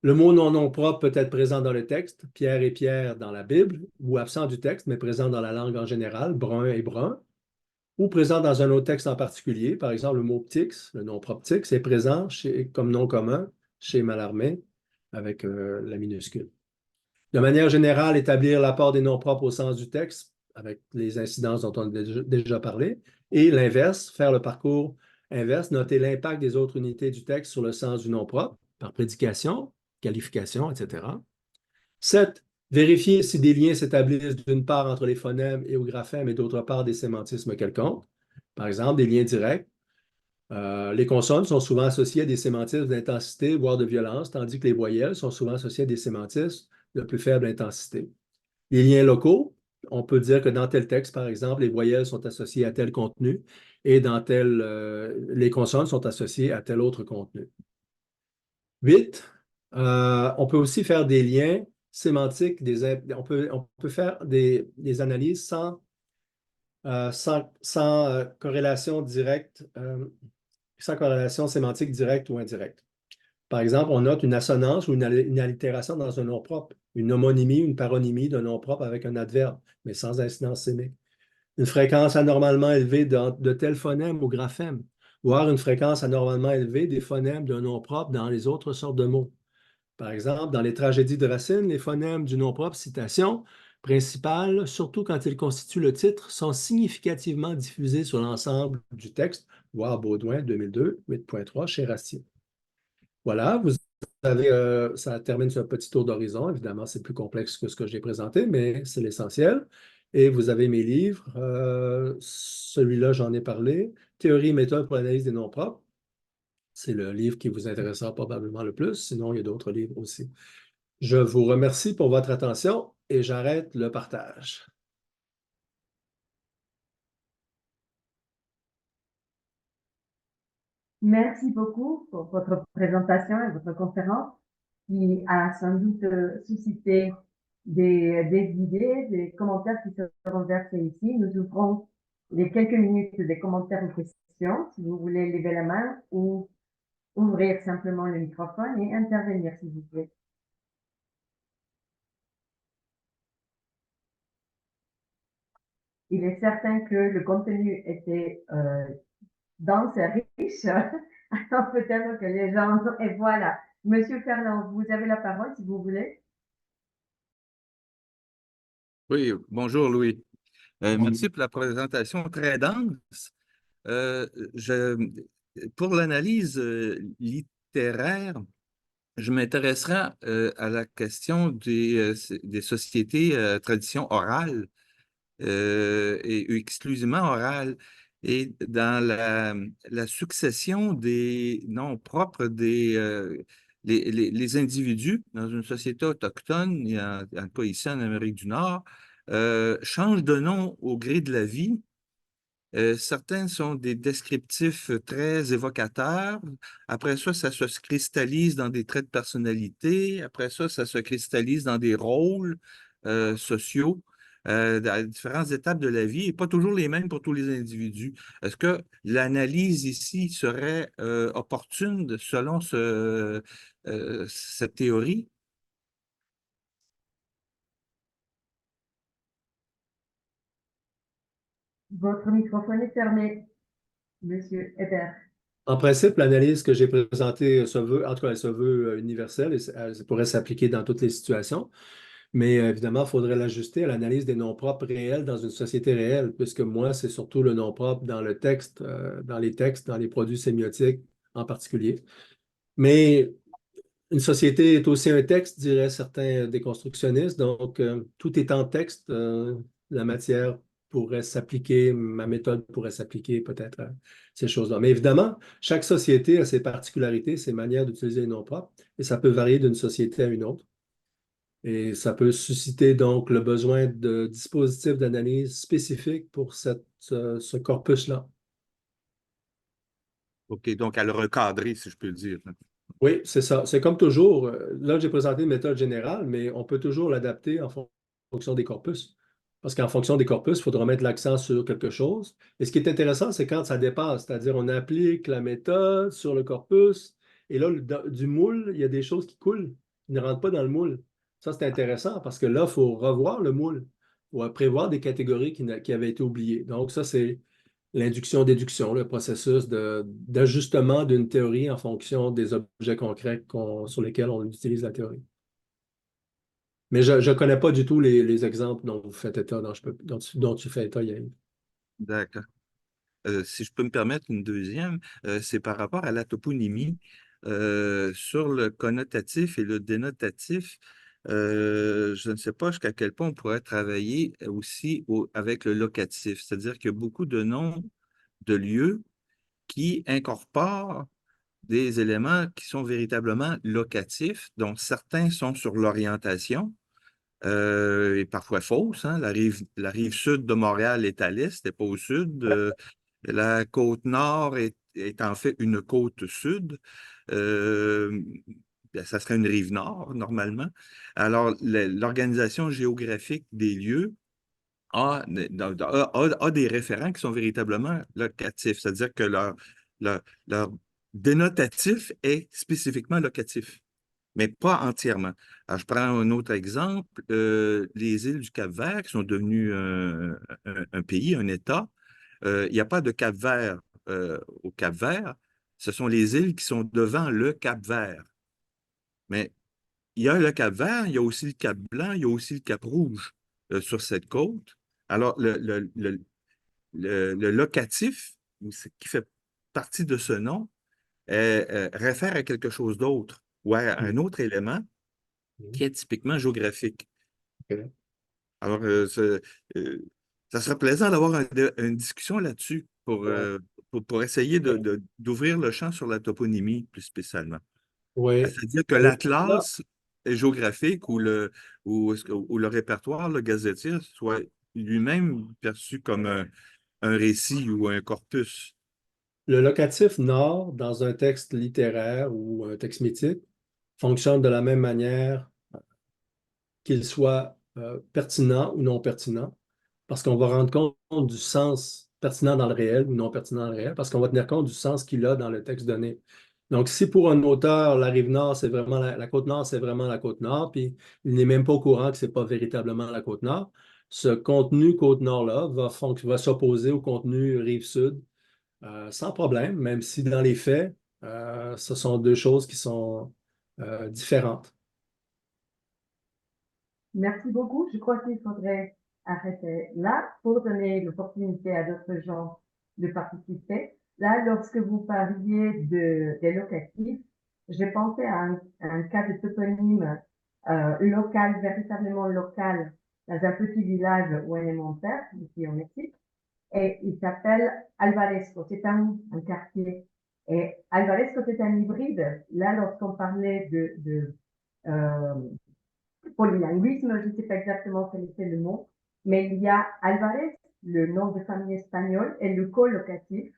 Le mot non propre peut être présent dans le texte, Pierre et Pierre dans la Bible, ou absent du texte, mais présent dans la langue en général, brun et brun, ou présent dans un autre texte en particulier. Par exemple, le mot ptix, le nom propre ptix, est présent comme nom commun chez Mallarmé avec la minuscule. De manière générale, établir l'apport des noms propres au sens du texte, avec les incidences dont on a déjà parlé, et l'inverse, faire le parcours inverse, noter l'impact des autres unités du texte sur le sens du nom propre, par prédication, qualification, etc. 7. Vérifier si des liens s'établissent d'une part entre les phonèmes et au graphème et d'autre part des sémantismes quelconques. Par exemple, des liens directs. Les consonnes sont souvent associées à des sémantismes d'intensité, voire de violence, tandis que les voyelles sont souvent associées à des sémantismes de plus faible intensité. Les liens locaux, on peut dire que dans tel texte, par exemple, les voyelles sont associées à tel contenu et les consonnes sont associées à tel autre contenu. 8. On peut aussi faire des liens sémantiques, on peut faire des analyses sans corrélation directe, sans corrélation sémantique directe ou indirecte. Par exemple, on note une assonance ou une allitération dans un nom propre, une homonymie, une paronymie d'un nom propre avec un adverbe, mais sans incidence sémique. Une fréquence anormalement élevée de tel phonème ou graphème, voire une fréquence anormalement élevée des phonèmes d'un nom propre dans les autres sortes de mots. Par exemple, dans les tragédies de Racine, les phonèmes du nom propre citation principale, surtout quand ils constituent le titre, sont significativement diffusés sur l'ensemble du texte, voir Baudouin 2002, 8.3 chez Racine. Voilà, ça termine ce petit tour d'horizon. Évidemment, c'est plus complexe que ce que j'ai présenté, mais c'est l'essentiel. Et vous avez mes livres. Celui-là, j'en ai parlé. Théorie et méthode pour l'analyse des noms propres. C'est le livre qui vous intéressera probablement le plus. Sinon, il y a d'autres livres aussi. Je vous remercie pour votre attention et j'arrête le partage. Merci beaucoup pour votre présentation et votre conférence qui a sans doute suscité des idées, des commentaires qui seront versés ici. Nous ouvrons les quelques minutes des commentaires ou questions, si vous voulez lever la main ou ouvrir simplement le microphone et intervenir, s'il vous plaît. Il est certain que le contenu était dense et riche. Alors peut-être que les gens... Et voilà. Monsieur Fernand, vous avez la parole si vous voulez. Oui, bonjour Louis. Merci pour la présentation très dense. Pour l'analyse littéraire, je m'intéresserai à la question des sociétés tradition orale et exclusivement orale. Et dans la succession des noms propres les individus dans une société autochtone, il y a un cas ici en Amérique du Nord, changent de nom au gré de la vie. Certains sont des descriptifs très évocateurs. Après ça, ça se cristallise dans des traits de personnalité. Après ça, ça se cristallise dans des rôles sociaux à différentes étapes de la vie et pas toujours les mêmes pour tous les individus. Est-ce que l'analyse ici serait opportune selon cette théorie? Votre microphone est fermé, Monsieur Hébert. En principe, l'analyse que j'ai présentée se veut, en tout cas, elle se veut universelle et elle pourrait s'appliquer dans toutes les situations. Mais évidemment, il faudrait l'ajuster à l'analyse des noms propres réels dans une société réelle, puisque moi, c'est surtout le nom propre dans le texte, dans les textes, dans les produits sémiotiques en particulier. Mais Une société est aussi un texte, diraient certains déconstructionnistes. Donc, tout est en texte. La matière pourrait s'appliquer, ma méthode pourrait s'appliquer peut-être à ces choses-là. Mais évidemment, chaque société a ses particularités, ses manières d'utiliser les noms propres, et ça peut varier d'une société à une autre. Et ça peut susciter donc le besoin de dispositifs d'analyse spécifiques pour ce corpus-là. OK, donc à le recadrer, si je peux le dire. Oui, c'est ça. C'est comme toujours. Là, j'ai présenté une méthode générale, mais on peut toujours l'adapter en fonction des corpus. Parce qu'en fonction des corpus, il faudra mettre l'accent sur quelque chose. Et ce qui est intéressant, c'est quand ça dépasse, c'est-à-dire on applique la méthode sur le corpus, et là, du moule, il y a des choses qui coulent, qui ne rentrent pas dans le moule. Ça, c'est intéressant parce que là, il faut revoir le moule. Il faut prévoir des catégories qui avaient été oubliées. Donc, ça, c'est l'induction-déduction, le processus d'ajustement d'une théorie en fonction des objets concrets sur lesquels on utilise la théorie. Mais je ne connais pas du tout les exemples dont vous faites état, dont tu fais état, Yann. D'accord. Si je peux me permettre une deuxième, c'est par rapport à la toponymie. Sur le connotatif et le dénotatif, je ne sais pas jusqu'à quel point on pourrait travailler aussi avec le locatif. C'est-à-dire qu'il y a beaucoup de noms de lieux qui incorporent des éléments qui sont véritablement locatifs, dont certains sont sur l'orientation, et parfois fausses. Hein. La rive sud de Montréal est à l'est, et pas au sud. La côte nord est en fait une côte sud. Euh, Ça serait une rive nord, normalement. Alors, l'organisation géographique des lieux a des référents qui sont véritablement locatifs, c'est-à-dire que leur dénotatif est spécifiquement locatif, mais pas entièrement. Alors, je prends un autre exemple, les îles du Cap-Vert, qui sont devenues un pays, un État. Il n'y a pas de Cap-Vert au Cap-Vert. Ce sont les îles qui sont devant le Cap-Vert. Mais il y a le Cap-Vert, il y a aussi le Cap-Blanc, il y a aussi le Cap-Rouge sur cette côte. Alors, le locatif, qui fait partie de ce nom, réfère à quelque chose d'autre ou à un autre élément qui est typiquement géographique. OK. Alors, ça serait plaisant d'avoir une discussion là-dessus Ouais. pour essayer d'ouvrir le champ sur la toponymie plus spécialement. Oui. C'est-à-dire que Et là, l'atlas géographique ou le répertoire, le gazettier, soit lui-même perçu comme un récit ou un corpus. le locatif nord, dans un texte littéraire ou un texte mythique, fonctionne de la même manière qu'il soit pertinent ou non pertinent, parce qu'on va rendre compte du sens pertinent dans le réel ou non pertinent dans le réel, parce qu'on va tenir compte du sens qu'il a dans le texte donné. Donc, si pour un auteur, la rive nord, c'est vraiment la côte nord, c'est vraiment la côte nord, puis il n'est même pas au courant que ce n'est pas véritablement la côte nord, ce contenu côte nord-là va s'opposer au contenu rive sud sans problème, même si dans les faits, ce sont deux choses qui sont différentes. Merci beaucoup. Je crois qu'il faudrait arrêter là pour donner l'opportunité à d'autres gens de participer. Là, lorsque vous parliez des locatifs, j'ai pensé à un cas de toponyme local, véritablement local, dans un petit village où est mon père, ici au Mexique, et il s'appelle Alvaresco. C'est un quartier. Et Alvaresco, c'est un hybride. Là, lorsqu'on parlait de polylinguisme, je ne sais pas exactement quel était le mot, mais il y a Alvarez, le nom de famille espagnol, et le collocatif.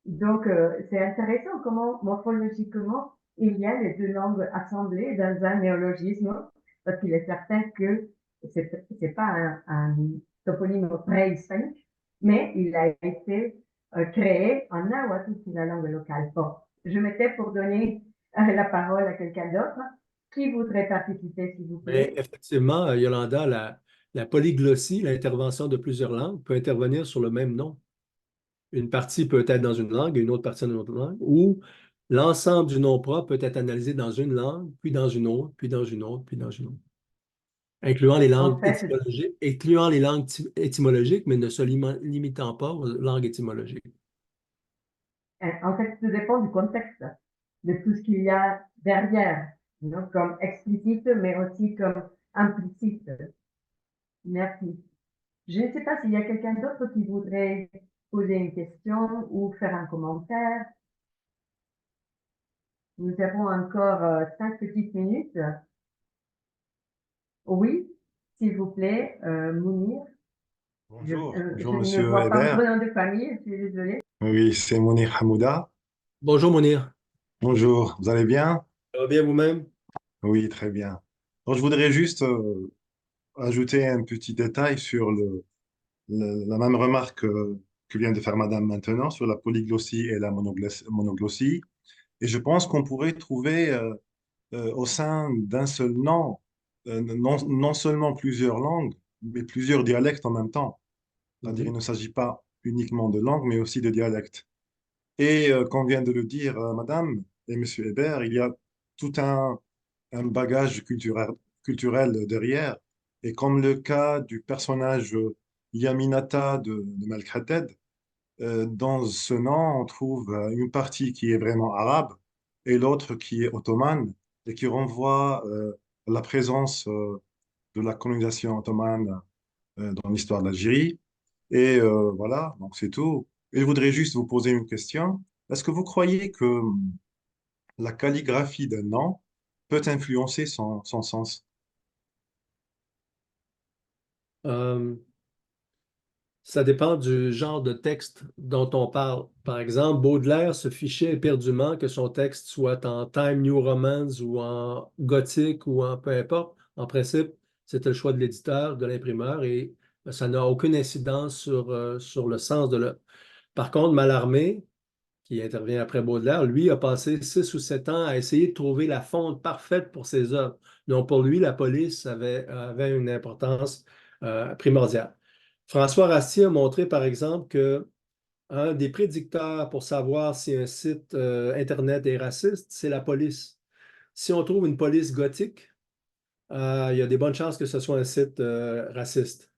Donc, c'est intéressant comment, morphologiquement, il y a les deux langues assemblées dans un néologisme, parce qu'il est certain que c'est pas un toponyme pré-hispanique, mais il a été créé en nahuatl, qui est la langue locale. Bon, je mettais pour donner la parole à quelqu'un d'autre. Qui voudrait participer, s'il vous Mais plaît? effectivement, Yolanda, la polyglossie, l'intervention de plusieurs langues, peut intervenir sur le même nom. Une partie peut être dans une langue et une autre partie dans une autre langue, ou l'ensemble du nom propre peut être analysé dans une langue, puis dans une autre, puis dans une autre, puis dans une autre, incluant les En langues fait, étymologiques, mais ne se limitant pas aux langues étymologiques. en fait, tout dépend du contexte, de tout ce qu'il y a derrière. non, comme explicite, mais aussi comme implicite. Merci. Je ne sais pas s'il y a quelqu'un d'autre qui voudrait poser une question ou faire un commentaire. Nous avons encore 5 petites minutes. Oui, s'il vous plaît, Mounir. Bonjour, Je bonjour ne Monsieur vois pas Hébert. votre nom de famille, je suis désolée. Oui, c'est Mounir Hamouda. Bonjour, Mounir. Bonjour, vous allez bien? Ça va bien vous-même? Oui, très bien. Donc, je voudrais juste ajouter un petit détail sur la même remarque que vient de faire Madame maintenant sur la polyglossie et la monoglossie. Et je pense qu'on pourrait trouver au sein d'un seul nom, non seulement plusieurs langues, mais plusieurs dialectes en même temps. C'est-à-dire, il ne s'agit pas uniquement de langue, mais aussi de dialectes. Et comme vient de le dire Madame et Monsieur Hébert, il y a tout un bagage culturel derrière. Et comme le cas du personnage Yaminata de Malkhated, dans ce nom, on trouve une partie qui est vraiment arabe et l'autre qui est ottomane et qui renvoie à la présence de la colonisation ottomane dans l'histoire de l'Algérie. Et voilà, donc c'est tout. Et je voudrais juste vous poser une question. Est-ce que vous croyez que la calligraphie d'un nom peut influencer son sens? Euh, Ça dépend du genre de texte dont on parle. Par exemple, Baudelaire se fichait éperdument que son texte soit en Time New Roman ou en gothique ou en peu importe. En principe, c'était le choix de l'éditeur, de l'imprimeur et ça n'a aucune incidence sur le sens de l'œuvre. Par contre, Mallarmé, qui intervient après Baudelaire, lui a passé 6 ou 7 ans à essayer de trouver la fonte parfaite pour ses œuvres. Donc, pour lui, la police avait une importance primordiale. François Rastier a montré, par exemple, que un des prédicteurs pour savoir si un site Internet est raciste, c'est la police. Si on trouve une police gothique, il y a des bonnes chances que ce soit un site raciste.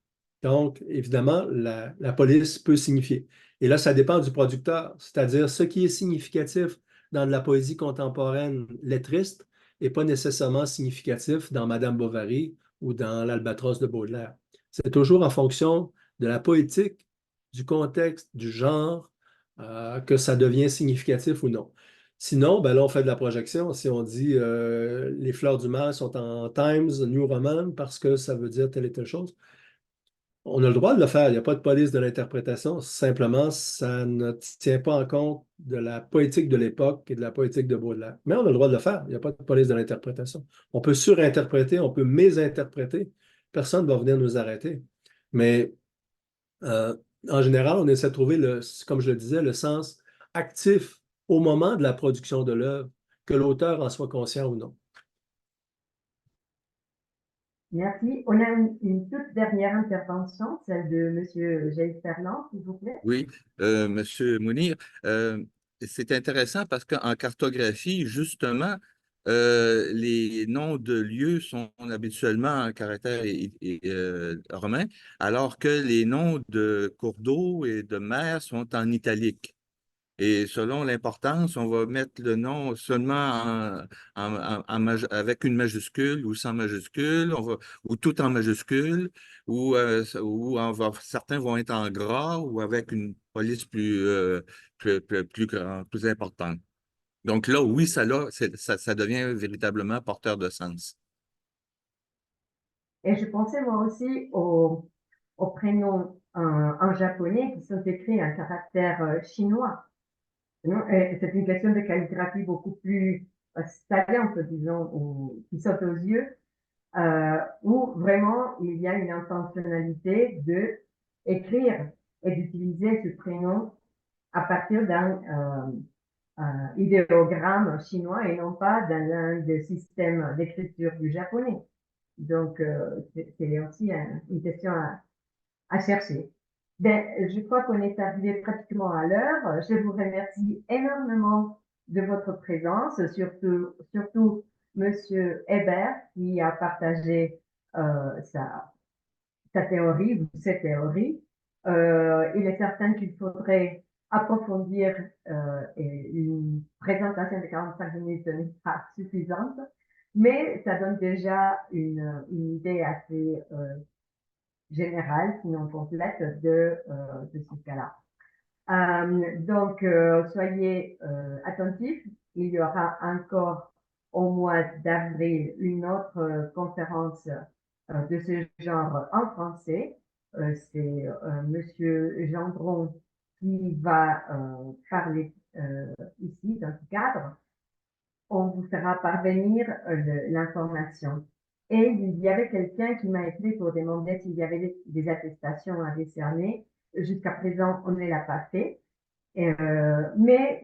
Donc, évidemment, la police peut signifier. Et là, ça dépend du producteur, c'est-à-dire ce qui est significatif dans de la poésie contemporaine lettriste n'est pas nécessairement significatif dans Madame Bovary ou dans l'Albatros de Baudelaire. C'est toujours en fonction de la poétique, du contexte, du genre, que ça devient significatif ou non. Sinon, ben là, on fait de la projection. Si on dit les fleurs du mal sont en Times New Roman parce que ça veut dire telle et telle chose, on a le droit de le faire. Il n'y a pas de police de l'interprétation. Simplement, ça ne tient pas en compte de la poétique de l'époque et de la poétique de Baudelaire. Mais on a le droit de le faire. Il n'y a pas de police de l'interprétation. On peut surinterpréter, on peut mésinterpréter. Personne ne va venir nous arrêter. Mais euh, en général, on essaie de trouver, comme je le disais, le sens actif au moment de la production de l'œuvre, que l'auteur en soit conscient ou non. Merci. On a une toute dernière intervention, celle de Monsieur Jaïs Ferland, s'il vous plaît. Oui, Monsieur Mounir, c'est intéressant parce qu'en cartographie, justement, les noms de lieux sont habituellement en caractère romain, alors que les noms de cours d'eau et de mer sont en italique. Et selon l'importance, on va mettre le nom seulement avec une majuscule ou sans majuscule, ou tout en majuscule, certains vont être en gras ou avec une police plus importante. Donc là, oui, ça devient véritablement porteur de sens. Et je pensais moi aussi aux prénoms en japonais qui sont écrits en caractère chinois. C'est une question de calligraphie beaucoup plus saillante, disons, ou qui saute aux yeux, où vraiment il y a une intentionnalité de écrire et d'utiliser ce prénom à partir d'un idéogramme chinois et non pas d'un des systèmes d'écriture du japonais. Donc, c'est aussi une question à chercher. Ben, je crois qu'on est arrivé pratiquement à l'heure. Je vous remercie énormément de votre présence, surtout Monsieur Hébert qui a partagé sa théorie ou ses théories. Il est certain qu'il faudrait approfondir et une présentation de 45 minutes n'est pas suffisante. mais ça donne déjà une idée assez générale, sinon complète, de ce cas-là. Donc, soyez attentifs. Il y aura encore au mois d'avril une autre conférence de ce genre en français. C'est Monsieur Gendron qui va parler ici dans ce cadre. On vous fera parvenir l'information. Et il y avait quelqu'un qui m'a écrit pour demander s'il y avait des attestations à décerner. Jusqu'à présent, on ne l'a pas fait. Mais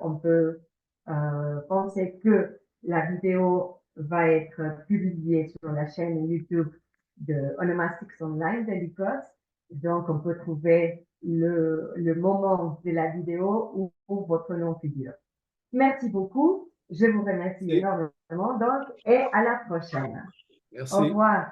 on peut penser que la vidéo va être publiée sur la chaîne YouTube de Onomastics Online de l'ICOS. Donc, on peut trouver le moment de la vidéo où votre nom figure. Merci beaucoup. Je vous remercie Et énormément donc, et à la prochaine. Au merci. revoir.